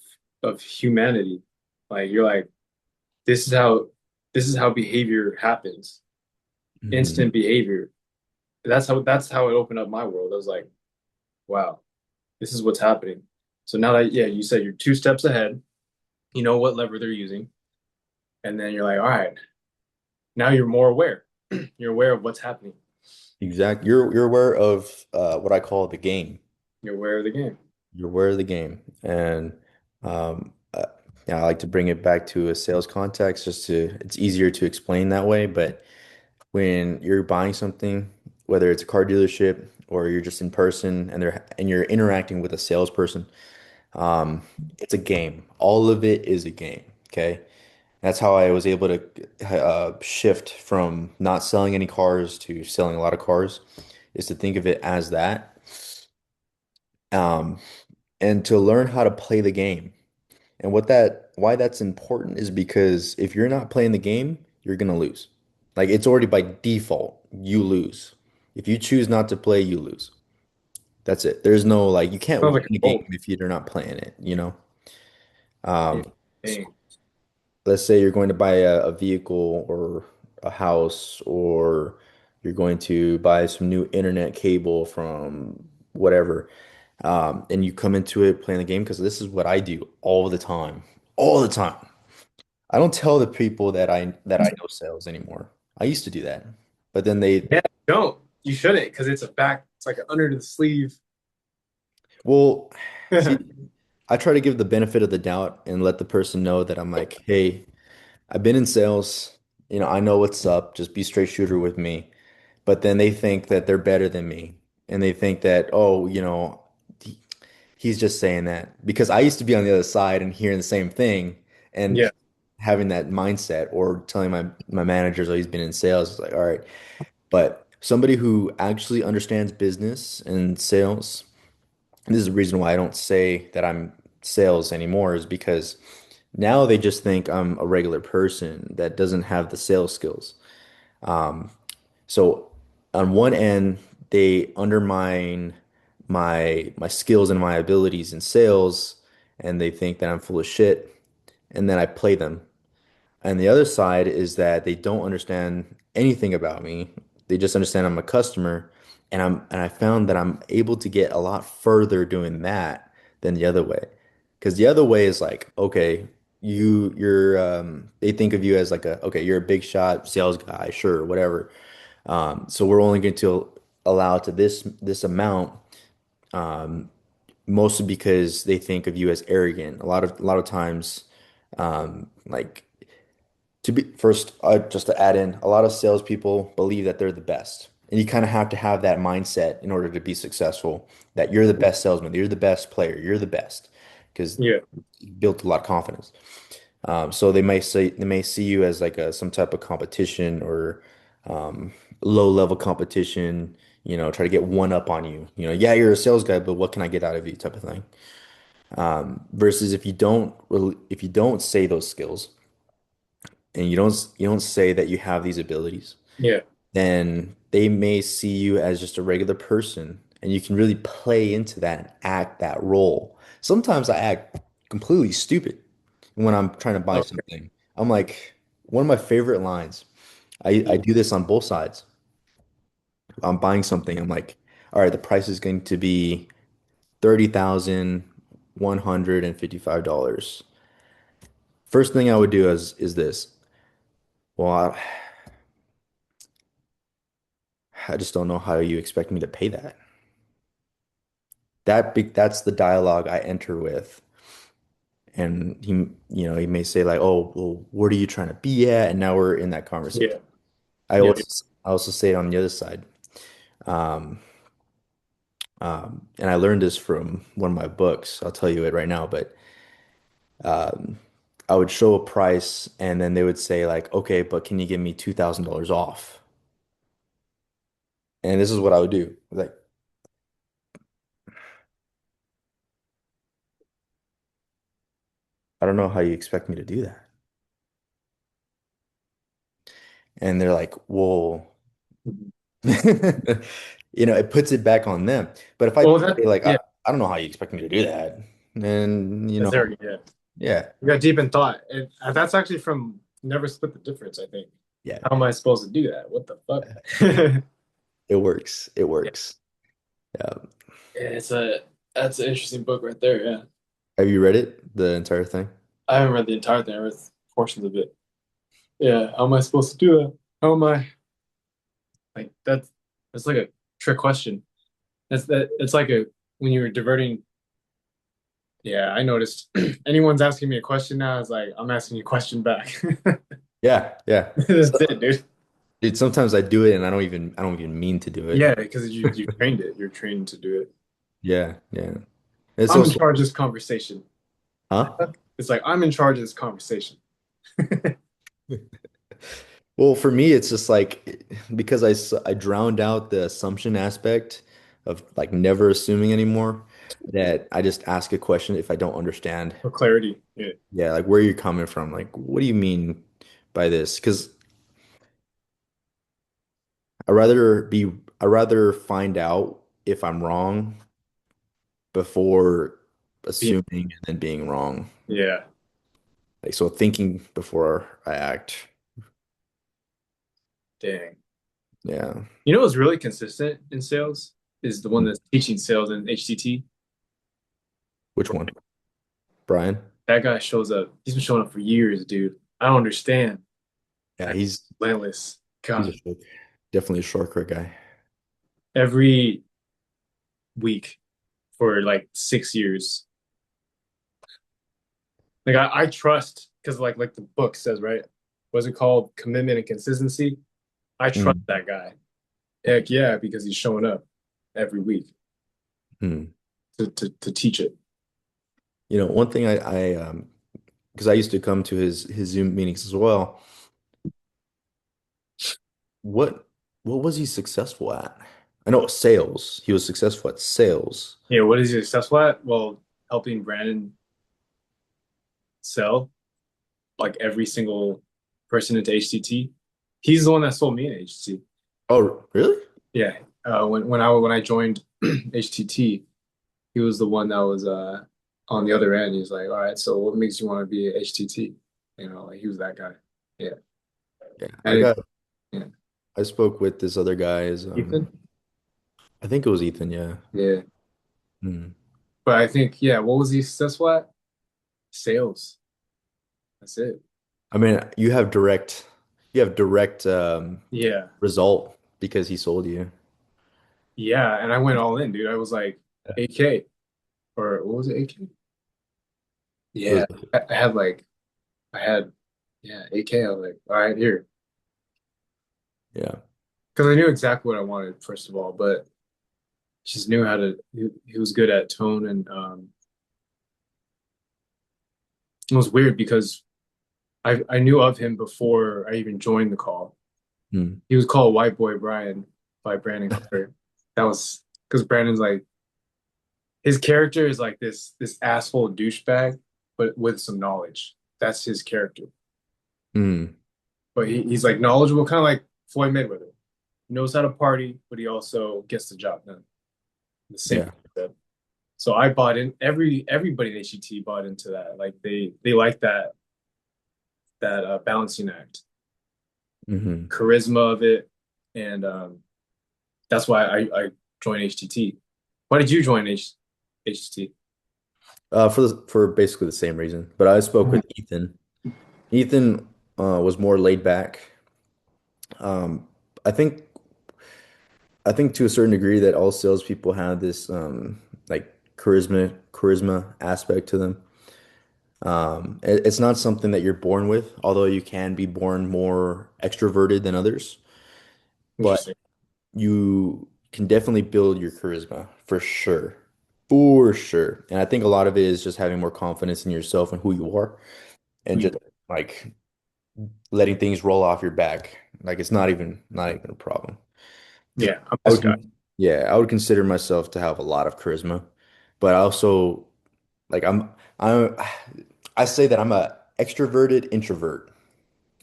humanity. Like you're like, this is how this is how behavior happens. Mhm. Instant behavior. That's how it opened up my world. I was like, wow, this is what's happening. So now that yeah, you said you're 2 steps ahead, you know what lever they're using, and then you're like, all right, now you're more aware. You're aware of what's happening. Exactly. You're aware of what I call the game. You're aware of the game. You're aware of the game, and yeah, I like to bring it back to a sales context, just to it's easier to explain that way. But when you're buying something, whether it's a car dealership or you're just in person and you're interacting with a salesperson, um, it's a game. All of it is a game. Okay. That's how I was able to shift from not selling any cars to selling a lot of cars, is to think of it as that. Um, and to learn how to play the game. And why that's important is because if you're not playing the game, you're gonna lose. Like it's already by default, you lose. If you choose not to play, you lose. That's it. There's no like you can't Sounds win like a a game goal. if you're not playing it, you know? Um, Dang. let's say you're going to buy a vehicle or a house, or you're going to buy some new internet cable from whatever, and you come into it playing the game, because this is what I do all the time. All the time. I don't tell the people that I know sales anymore. I used to do that. But then they, Yeah, don't. You shouldn't, because it's a back. It's like an under the sleeve. well, see, I try to give the benefit of the doubt and let the person know that I'm like, hey, I've been in sales. I know what's up. Just be straight shooter with me. But then they think that they're better than me. And they think that, oh, he- he's just saying that. Because I used to be on the other side and hearing the same thing and Yeah. having that mindset, or telling my managers, oh, he's been in sales. It's like, all right. But somebody who actually understands business and sales, and this is the reason why I don't say that I'm sales anymore, is because now they just think I'm a regular person that doesn't have the sales skills. So on one end, they undermine my skills and my abilities in sales, and they think that I'm full of shit, and then I play them. And the other side is that they don't understand anything about me. They just understand I'm a customer, and I found that I'm able to get a lot further doing that than the other way. Because the other way is like, okay, they think of you as like okay, you're a big shot sales guy, sure, whatever. So we're only going to allow to this amount, mostly because they think of you as arrogant. A lot of times, like to be first, just to add in, a lot of salespeople believe that they're the best. And you kind of have to have that mindset in order to be successful, that you're the best salesman, you're the best player, you're the best, because Yeah. you built a lot of confidence. So they may see you as like some type of competition, or low level competition, try to get one up on you. Yeah, you're a sales guy, but what can I get out of you type of thing. Versus if you don't say those skills and you don't say that you have these abilities, Yeah. then they may see you as just a regular person and you can really play into that and act that role. Sometimes I act completely stupid when I'm trying to buy Okay. something. I'm like, one of my favorite lines, I Yeah. do this on both sides. I'm buying something, I'm like, all right, the price is going to be $30,155. First thing I would do is this. Well, I just don't know how you expect me to pay that. That's the dialogue I enter with. And he may say like, "Oh, well, what are you trying to be at?" And now we're in that conversation. Yeah. I Yeah. also I also say it on the other side. Um, and I learned this from one of my books. I'll tell you it right now, but um, I would show a price and then they would say like, "Okay, but can you give me $2,000 off?" And this is what I would do. Like, I don't know how you expect me to do that. And they're like, "Well, Mhm. it puts it back on them. But if I Well, say like, yeah, I don't know how you expect me to do that, then that's there. Yeah. yeah, You got deep in thought. And that's actually from Never Split the Difference, I think. yeah, How am I supposed to do that? What the fuck? it works. It Yeah. works. Yeah. Yeah, that's an interesting book right there. Yeah. Have you read it, the entire thing? I haven't read the entire thing. I read portions of it. Yeah. How am I supposed to do that? How am I like that's like a trick question. It's like a when you were diverting. Yeah, I noticed anyone's asking me a question now, it's like I'm asking you a question back. Yeah, yeah. That's it, dude. Dude, sometimes I do it and I don't even mean to do it. Yeah, because you trained it. You're trained to do it. Yeah, yeah. It's I'm in also, charge of this conversation. huh? It's like I'm in charge of this conversation. Well, for me, it's just like because I drowned out the assumption aspect of like never assuming anymore, that I just ask a question if I don't understand. For clarity. Yeah. Yeah, like where you're coming from. Like, what do you mean by this? Because I rather find out if I'm wrong before Being, assuming and then being wrong. yeah. Like, so thinking before I act. Dang. Yeah. You know what's really consistent in sales is the one that's teaching sales in HTT. Which one? Brian? That guy shows up. He's been showing up for years, dude. I don't understand. Yeah, That's he's relentless. he's a God. short, definitely a short guy. Every week for like 6 years. Like I trust because like the book says, right? What's it called? Commitment and consistency. I trust Mm, that guy. Heck yeah, because he's showing up every week mm. to teach it. One thing because I used to come to his Zoom meetings as well. What what was he successful at? I know sales. He was successful at sales. Yeah, what is he successful at? Well, helping Brandon sell like every single person into HTT. He's the one that sold me in HTT. Oh, really? Yeah. When I joined HTT, he was the one that was on the other end. He's like, all right, so what makes you want to be a HTT? Like he was that guy. Yeah. Yeah, And yeah. I spoke with this other guy is Ethan? I think it was Ethan, yeah. Yeah. Hmm. But I think, yeah, what was he successful at? Sales. That's it. I mean, you have direct Yeah. result because he sold you. Yeah. And I went all in, dude. I was like 8K or what was it, 8K? It was Yeah. I had, yeah, 8K. I was like, all right, here. yeah. Because I knew exactly what I wanted, first of all, but just knew how to, he was good at tone. And it was weird because I knew of him before I even joined the call. Mm. He was called White Boy Brian by Brandon Clark. That was because Brandon's like his character is like this asshole douchebag, but with some knowledge. That's his character. Mm. But he's like knowledgeable, kind of like Floyd Mayweather. He knows how to party, but he also gets the job done. The same Yeah. thing with them. So I bought in everybody in HET bought into that. Like they like that balancing act, Hmm. charisma of it, and that's why I joined HTT. Why did you join HTT? For basically the same reason. But I spoke with Ethan. Ethan was more laid back. Um, I think I think to a certain degree that all salespeople have this like charisma aspect to them. It's not something that you're born with, although you can be born more extroverted than others, but Interesting. you can definitely build your charisma for sure. For sure. And I think a lot of it is just having more confidence in yourself and who you are Who and you just like letting things roll off your back. Like it's not even a problem. Yeah, I'm I this would guy. yeah, I would consider myself to have a lot of charisma, but I also like I'm I say that I'm a extroverted introvert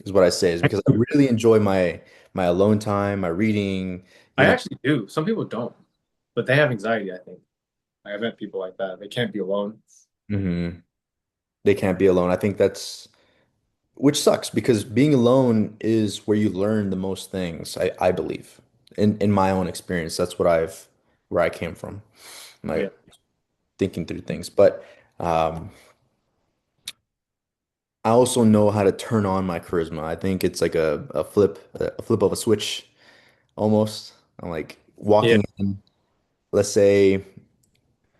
is what I say is because I really enjoy my alone time, my reading, I you know. actually do. Some people don't, but they have anxiety, I think. I've met people like that. They can't be alone. Hmm. They can't be alone. I think that's which sucks because being alone is where you learn the most things, I believe. In my own experience, that's what I've where I came from. My Yeah. thinking through things. But um I also know how to turn on my charisma. I think it's like a flip of a switch almost. I'm like Yeah. walking in, let's say,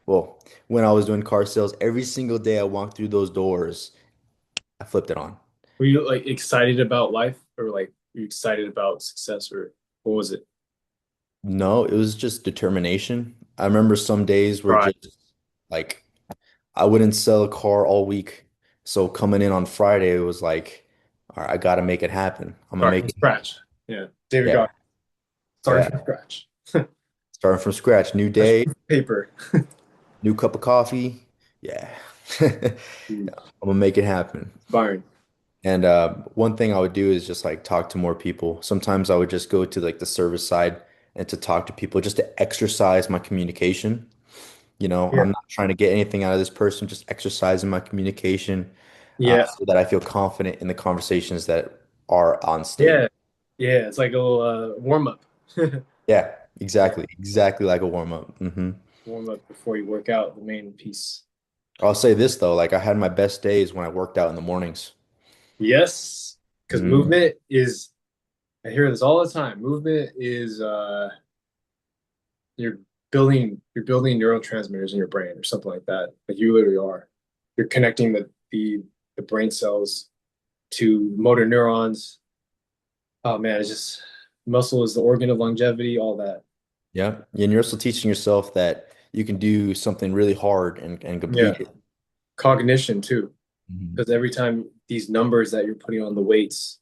well, when I was doing car sales, every single day I walked through those doors, I flipped it on. Were you like excited about life or like were you excited about success or what was it? No, it was just determination. I remember some days were Pride. just like I wouldn't sell a car all week. So coming in on Friday, it was like, all right, I gotta make it happen. I'm gonna Start make from it happen. scratch. Yeah. David Yeah, God. Starting yeah. from scratch. Starting from scratch, new Fresh day, paper. new cup of coffee. Yeah. I'm gonna make it happen. Byron. And one thing I would do is just like talk to more people. Sometimes I would just go to like the service side and to talk to people just to exercise my communication. You know, Yeah. I'm not trying to get anything out of this person, just exercising my communication Yeah. so that I feel confident in the conversations that are on stage. Yeah. Yeah. It's like a little warm up. Yeah, Yeah. exactly like a warm up. Warm up before you work out the main piece. I'll say this though, like I had my best days when I worked out in the mornings. Yes. Because Mm, movement is, I hear this all the time. Movement is you're you're building neurotransmitters in your brain or something like that. Like you literally are. You're connecting the brain cells to motor neurons. Oh man, it's just muscle is the organ of longevity, all that. yeah. And you're also teaching yourself that you can do something really hard and Yeah. complete it. Cognition too. Mhm. Because every time these numbers that you're putting on the weights,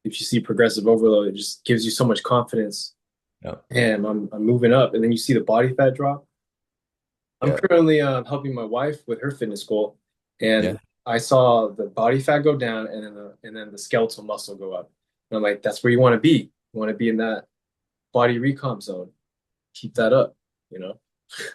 if you see progressive overload, it just gives you so much confidence. Yeah. And I'm moving up. And then you see the body fat drop. I'm Yeah. currently helping my wife with her fitness goal, and Yeah. I saw the body fat go down, and then the skeletal muscle go up. And I'm like, that's where you want to be. You want to be in that body recomp zone. Keep that up, you know.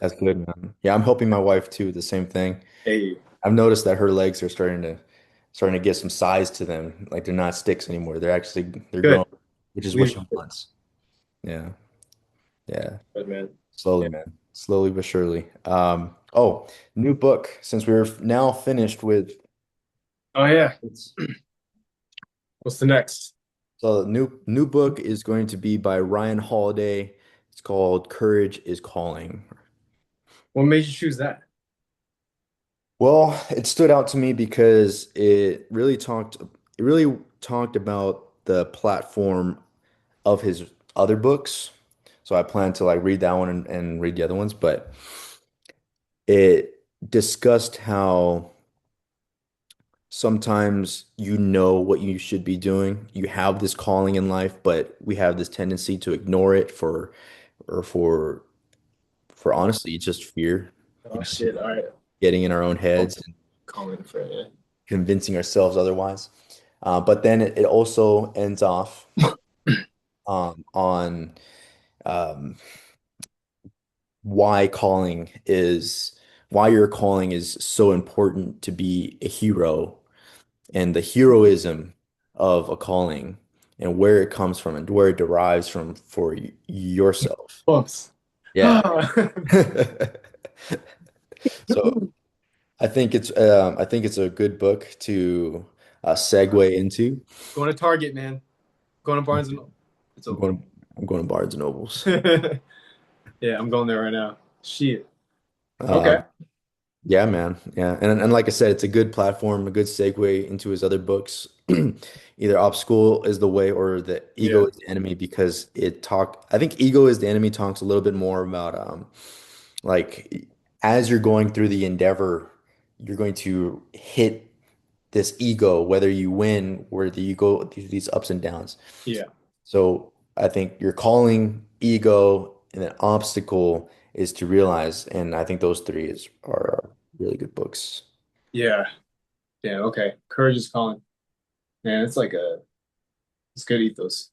That's good, man. Yeah, I'm helping my wife too, the same thing. Hey, I've noticed that her legs are starting to get some size to them. Like they're not sticks anymore. They're good. growing, which is what she Leadership. wants. Yeah. Yeah. Good man. Slowly, Yeah. man. Slowly but surely. Oh, new book. Since we're now finished with Oh yeah. it's What's the next? so the new book is going to be by Ryan Holiday. It's called Courage is Calling. What made you choose that? Well, it stood out to me because it really talked about the platform of his other books. So I plan to like read that one and read the other ones, but it discussed how sometimes you know what you should be doing. You have this calling in life, but we have this tendency to ignore it or for honestly just fear, Oh shit! All right, getting in our own oh, heads and calling for it. convincing ourselves otherwise. But then it also ends off on um, why calling is why your calling is so important to be a hero and the heroism of a calling and where it comes from and where it derives from for yourself. Bumps. Yeah. So I think it's a good book to segue into. Going to Target, man. Going to Barnes and Noble. It's I'm open. going I'm going to Barnes and Nobles. Yeah, I'm going there right now. Shit. Okay. Um, yeah, man. Yeah. And like I said, it's a good platform, a good segue into his other books. Either obstacle is the way or the ego Yeah. is the enemy because I think ego is the enemy talks a little bit more about like as you're going through the endeavor, you're going to hit this ego, whether you win, where the ego these ups and downs. Yeah. So I think your calling, ego, and then obstacle is to realize, and I think those three are really good books. Yeah. Yeah. Okay. Courage is calling. Man, it's good ethos.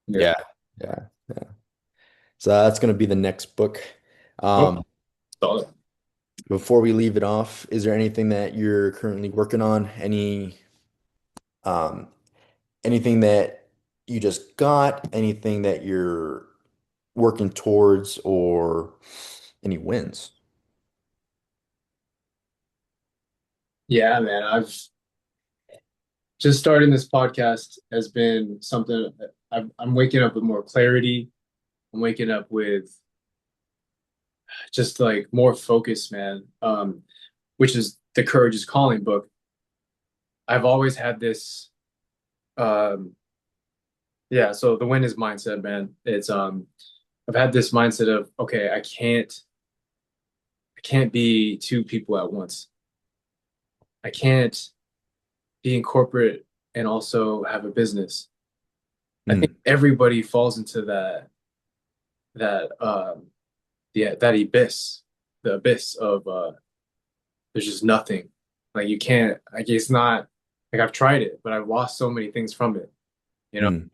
Yeah. Yeah, yeah, yeah. So that's gonna be the next book. Oh, Um, solid. Before we leave it off, is there anything that you're currently working on? Um, Anything that you just got? Anything that you're working towards, or any wins? Yeah, man. I've just starting this podcast has been something I'm waking up with more clarity. I'm waking up with just like more focus, man. Which is the Courage is Calling book. I've always had this um yeah, so the win is mindset, man. It's I've had this mindset of okay, I can't be two people at once. I can't be in corporate and also have a business. I think Hmm. everybody falls into that yeah, that abyss, the abyss of there's just nothing. Like you can't like it's not like I've tried it, but I've lost so many things from it, you know. Hmm.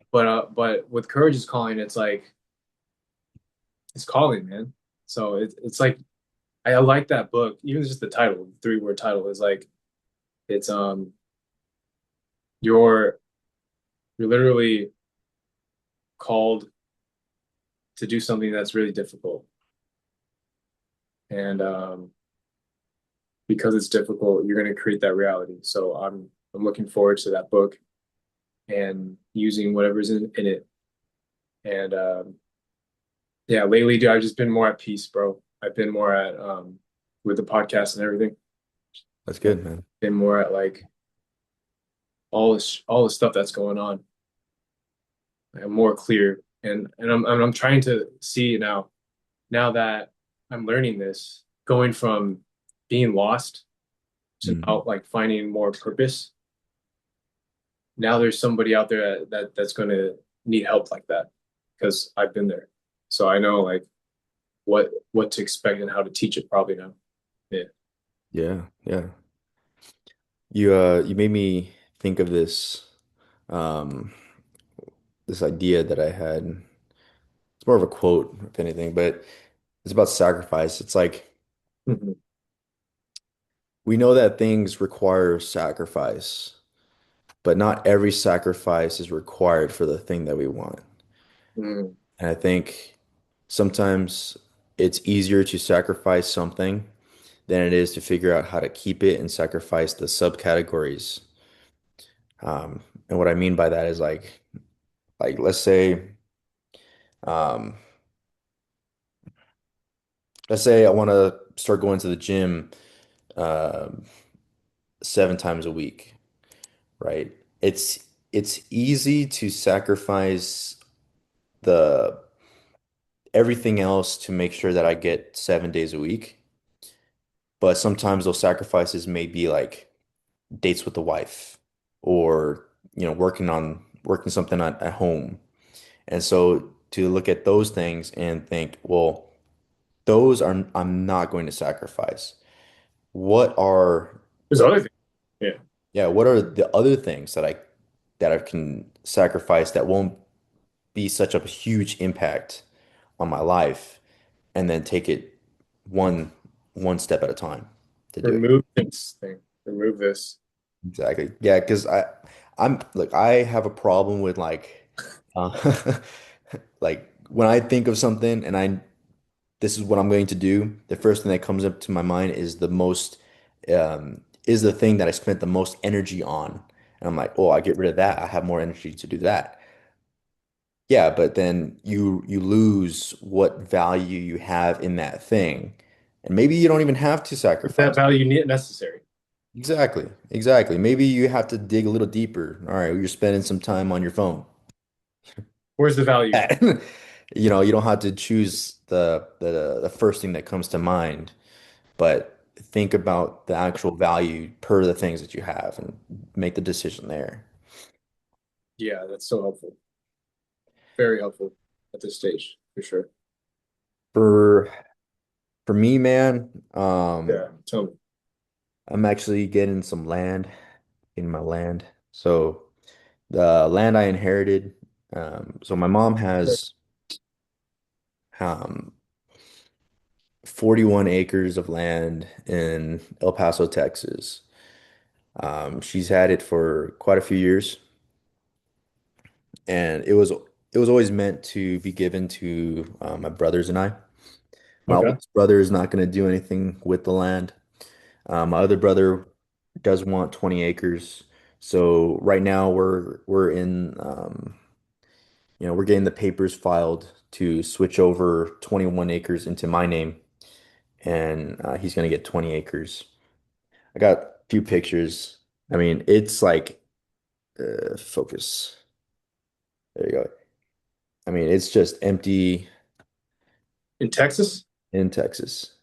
But with Courage is Calling, it's like it's calling, man. So it's like I like that book. Even just the title, the three-word title is like it's you're you're literally called to do something that's really difficult. And because it's difficult, you're going to create that reality. So I'm looking forward to that book and using whatever's in it. And yeah, lately, dude, I've just been more at peace, bro. I've been more at with the podcast and everything. That's good, man. Been more at like all the stuff that's going on. I'm more clear, and I'm trying to see now that I'm learning this, going from being lost to Hmm. now like finding more purpose. Now there's somebody out there that's going to need help like that because I've been there. So I know like what to expect and how to teach it probably now. Yeah. Yeah, yeah. You made me think of um this idea that I had. It's more of a quote, if anything, but it's about sacrifice. It's like Mhm. we know that things require sacrifice, but not every sacrifice is required for the thing that we want. Mm. And I think sometimes it's easier to sacrifice something than it is to figure out how to keep it and sacrifice the subcategories. And what I mean by that is like um, let's say I want to start going to the gym um 7 times a week, right? It's easy to sacrifice the everything else to make sure that I get 7 days a week. But sometimes those sacrifices may be like dates with the wife or, working something at home. And so to look at those things and think, well, those are I'm not going to sacrifice. What are There's the other things. Yeah. Yeah, what are the other things that I can sacrifice that won't be such a huge impact on my life and then take it one one step at a time to do it. Remove this thing. Remove this. Exactly. Yeah, because I'm look, I have a problem with uh, like when I think of something and I this is what I'm going to do, the first thing that comes up to my mind is the thing that I spent the most energy on. And I'm like, oh, I get rid of that. I have more energy to do that. Yeah, but then you lose what value you have in that thing. And maybe you don't even have to That sacrifice. value necessary. Exactly. Exactly. Maybe you have to dig a little deeper. All right, you're spending some time on your phone. Where's the value? You don't have to choose the first thing that comes to mind, but think about the actual value per the things that you have and make the decision there. Yeah, that's so helpful. Very helpful at this stage, for sure. For for me, man, Yeah, tell me. I'm actually getting some land in my land. So the land I inherited, so my mom has um 41 acres of land in El Paso, Texas. She's had it for quite a few years, and it was always meant to be given to my brothers and I. My Okay. oldest brother is not going to do anything with the land. My other brother does want 20 acres. So right now we're getting the papers filed to switch over 21 acres into my name, and he's going to get 20 acres. I got a few pictures. I mean, it's like focus. There you go. I mean, it's just empty In Texas, in Texas.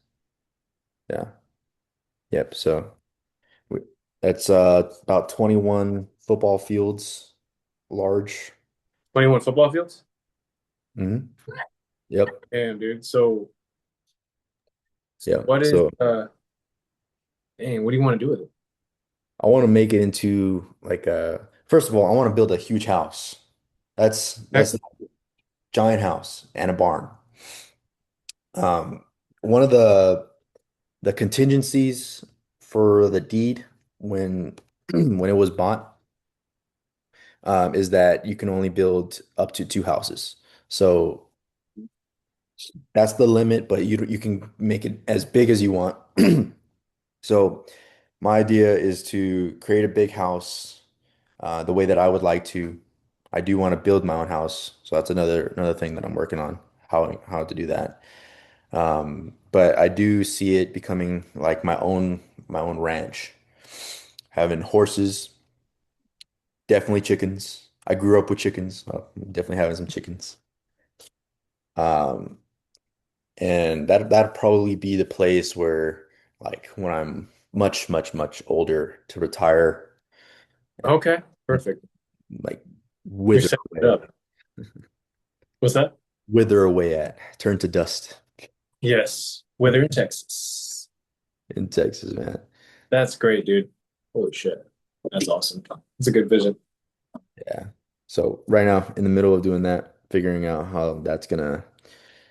Yeah. Yep. So we, that's about 21 football fields large. 21 football fields? Hmm. Yep. Damn, dude. So Yeah. what is So dang, what do you want to do with it? I want to make it into first of all, I want to build a huge house. That's a Texas? giant house and a barn. Um, one of the contingencies for the deed when when it was bought is that you can only build up to two houses. So that's the limit, but you can make it as big as you want. So my idea is to create a big house the way that I would like to. I do want to build my own house, so that's another thing that I'm working on how to do that. But I do see it becoming like my own ranch, having horses, definitely chickens. I grew up with chickens, so I'm definitely having some chickens. Um, and that'd probably be the place where, like, when I'm much, much, much older to retire and Okay, perfect. like You're wither setting it away, up. What's that? wither away at, turn to dust Yes. Weather in Texas. in Texas, man. That's great, dude. Holy shit. That's awesome. It's a good vision. Yeah. So right now, in the middle of doing that, figuring out how that's gonna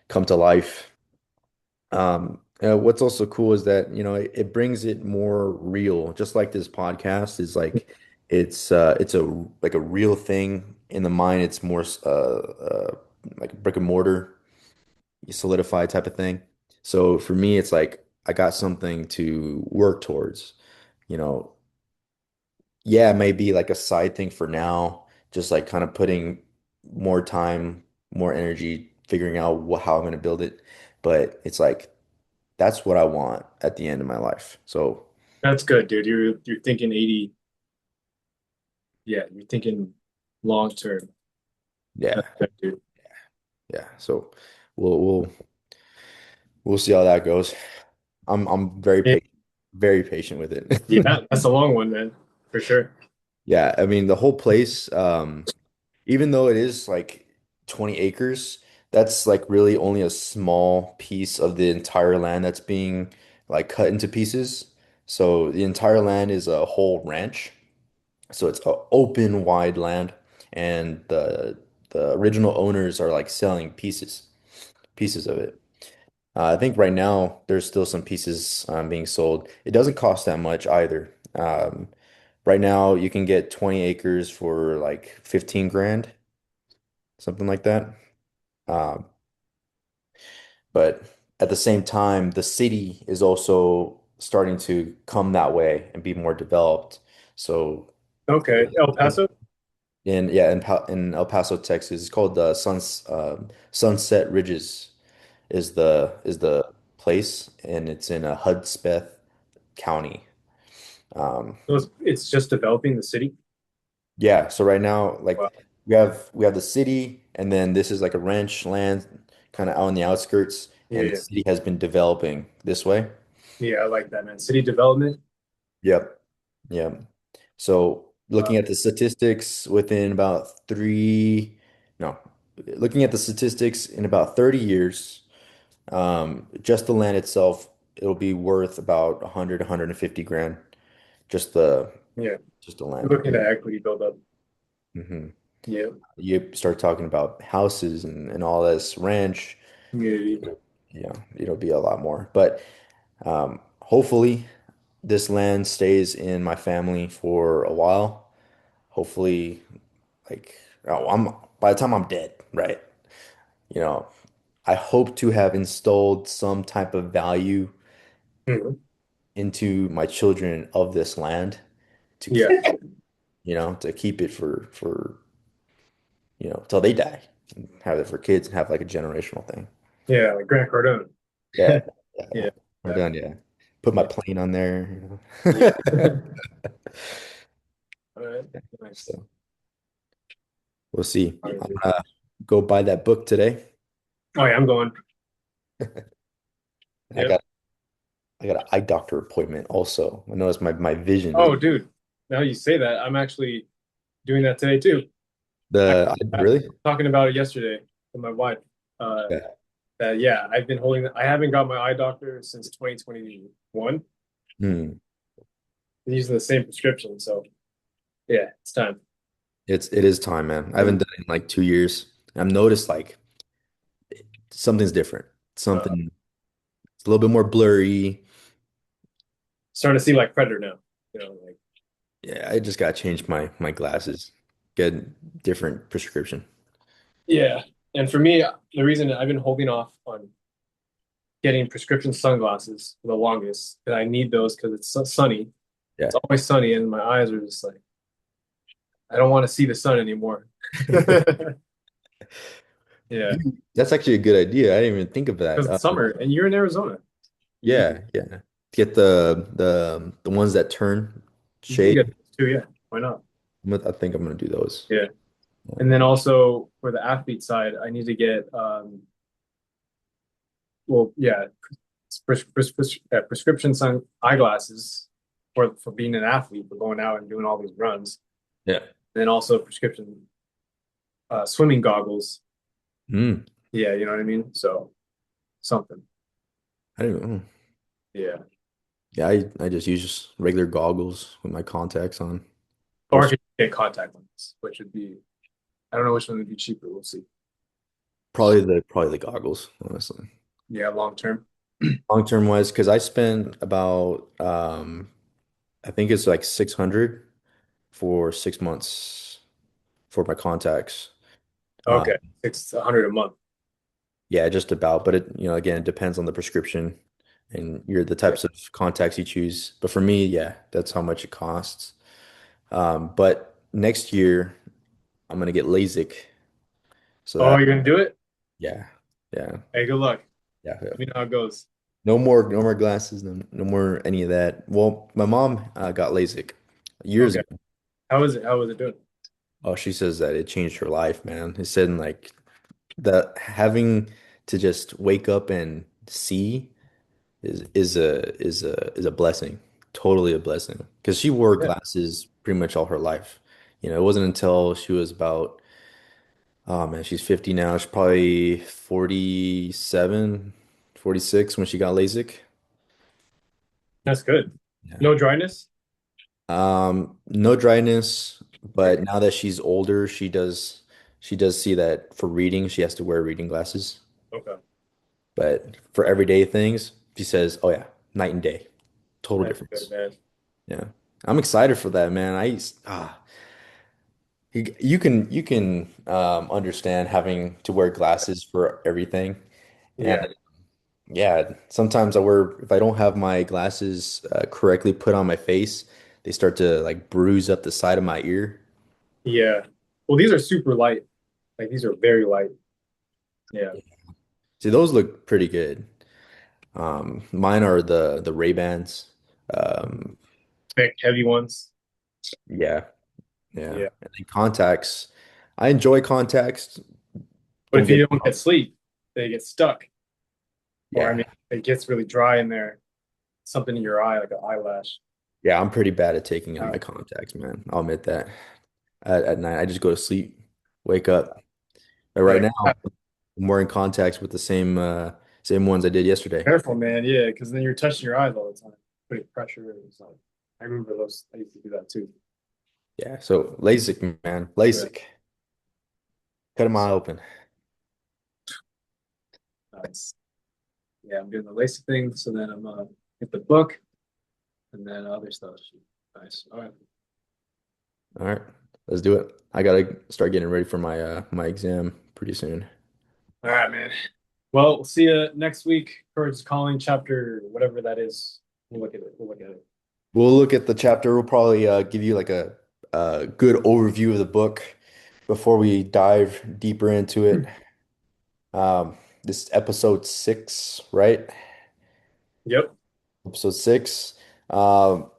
come to life. What's also cool is that, it brings it more real, just like this podcast is like it's a like a real thing in the mind. It's more like a brick and mortar, solidify type of thing. So for me, it's like I got something to work towards, you know. Yeah, it may be like a side thing for now, just like kind of putting more time, more energy, figuring out how I'm going to build it. But it's like that's what I want at the end of my life. So That's good, dude. You're thinking 80. Yeah, you're thinking long term. That's yeah, good, dude. yeah. So we'll we'll we'll see how that goes. I'm Yeah, very patient with it. yeah, that's a long one, man. for sure. Yeah, I mean the whole place, even though it is like 20 acres, that's like really only a small piece of the entire land that's being like cut into pieces. So the entire land is a whole ranch. So it's a open, wide land, and the original owners are like selling pieces of it. I think right now there's still some pieces being sold. It doesn't cost that much either. Right now you can get 20 acres for like 15 grand, something like that. Um, but at the same time, the city is also starting to come that way and be more developed. So Okay, El Paso. in El Paso, Texas, it's called the Sunset Ridges is the place, and it's in Hudspeth County. Um, It's just developing the city. yeah, so right now, Wow. like we have the city, and then this is like a ranch land kind of out on the outskirts, and the Yeah, city has been developing this way. yeah, I like that, man. City development. Yep. Yep. So looking at the statistics within about three, no, looking at the statistics in about 30 years, just the land itself, it'll be worth about 100, 150 grand. Just the Yeah, just the land. looking at equity build up. Hmm. Yeah, You start talking about houses and all this ranch, community. it'll be a lot more. But hopefully this land stays in my family for a while. Hopefully, like, oh, I'm by the time I'm dead, right? You know, I hope to have installed some type of value Mhm. into my children of this land to Yeah, keep, to keep it for, till they die. And have it for kids and have like a generational thing. yeah, like Grant Cardone. Yeah. Yeah. Yeah, We're done, exactly. yeah. Put my Yeah, plane on there. yeah. All right, nice. So we'll see. All right, I'm dude. gonna go buy that book today. Oh yeah, I'm going. I Yep. got I got an eye doctor appointment also. I noticed my vision is Oh, dude. Now you say that, I'm actually doing that today too. I, I really? talking about it yesterday with my wife. Uh, Yeah. that yeah, I haven't got my eye doctor since 2021. Hmm. Using the same prescription, so yeah, it's time. It is time, man. I haven't And done it in like 2 years. I've noticed like something's different. uh, Something it's a little bit more blurry. starting to see like Predator now. Like Yeah, I just gotta change my glasses. Get different prescription. yeah. And for me, the reason I've been holding off on getting prescription sunglasses for the longest, because I need those because it's sunny. Yeah. It's always sunny, and my eyes are just like I don't want to see the sun anymore. Yeah, That's actually a good idea. I didn't even think of that. because it's summer, and you're in Arizona. You Yeah, yeah. Get the ones that turn you can shade. get those too. Yeah, why not? I think I'm gonna do those. Yeah. Yeah. And then also for the athlete side, I need to get well, yeah, prescription sun eyeglasses for being an athlete, for going out and doing all these runs. Yeah. And then also prescription swimming goggles. Mm, Yeah, you know what I mean? So something. I don't know. Yeah. Yeah, I just use regular goggles with my contacts on. Or I Most could get contact lenses, which would be I don't know which one would be cheaper. We'll see. probably the goggles, honestly. Yeah, long term. Long term wise, because I spend about I think it's like 600 for 6 months for my contacts. Uh, Okay. 600 a month. yeah, just about. But again, it depends on the prescription and the Yeah. types of contacts you choose. But for me, yeah, that's how much it costs. But next year I'm gonna get LASIK. So Oh, that, you're gonna do it? yeah, yeah, Hey, good luck. yeah, yeah. Let me know how it goes. No more glasses, no more any of that. Well, my mom got LASIK years Okay. ago. How is it? How is it doing? Oh, she says that it changed her life, man. It said like that having to just wake up and see is a blessing. totally a blessing because she wore Yeah, glasses pretty much all her life. It wasn't until she was about, oh man, she's 50 now. She's probably 47, 46 when she got LASIK. that's good. Yeah. No dryness? No dryness, but now that she's older, she does see that for reading, she has to wear reading glasses. Okay. But for everyday things, she says, "Oh yeah, night and day, total That's good, difference." man. Yeah, I'm excited for that, man. You can understand having to wear glasses for everything, and Yeah. yeah, sometimes if I don't have my glasses correctly put on my face, they start to like bruise up the side of my ear. Yeah. Well, these are super light. Like these are very light. Yeah. See, those look pretty good. Mine are the Ray-Bans. Um, Thick, heavy ones. yeah, yeah. Yeah. And then contacts. I enjoy contacts. But Don't if get you me don't wrong. get sleep, they get stuck. Or I mean, Yeah, it gets really dry in there. Something in your eye, like an eyelash. yeah. I'm pretty bad at taking in Uh, my contacts, man. I'll admit that. At night, I just go to sleep, wake up. But right yeah. now, I'm wearing contacts with the same ones I did yesterday. Careful, man. Yeah, because then you're touching your eyes all the time, putting pressure. It's like I remember those. I used to do that too. Yeah. So LASIK, man, Yeah. LASIK. Cut my eye So open. nice. Yeah, I'm doing the LASIK thing. So then I'm get the book and then other stuff. Nice. All right. All right, let's do it. I gotta start getting ready for my exam pretty soon. All right, man. Well, we'll see you next week. Courage Calling chapter, whatever that is. We'll look at it. We'll look at it. We'll look at the chapter. We'll probably give you like a good overview of the book before we dive deeper into it. This is episode 6, right? Yep. Episode 6. Um,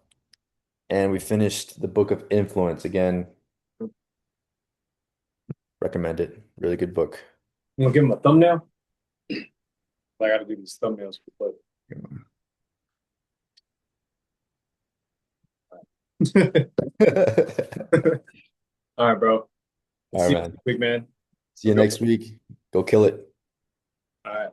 and we finished the Book of Influence again. Recommend it. Really good book. We'll give him a thumbnail. I got to do these thumbnails for the All right, bro. All right, See you man. next week, man. See Have you a good next one. week. Go kill it. All right.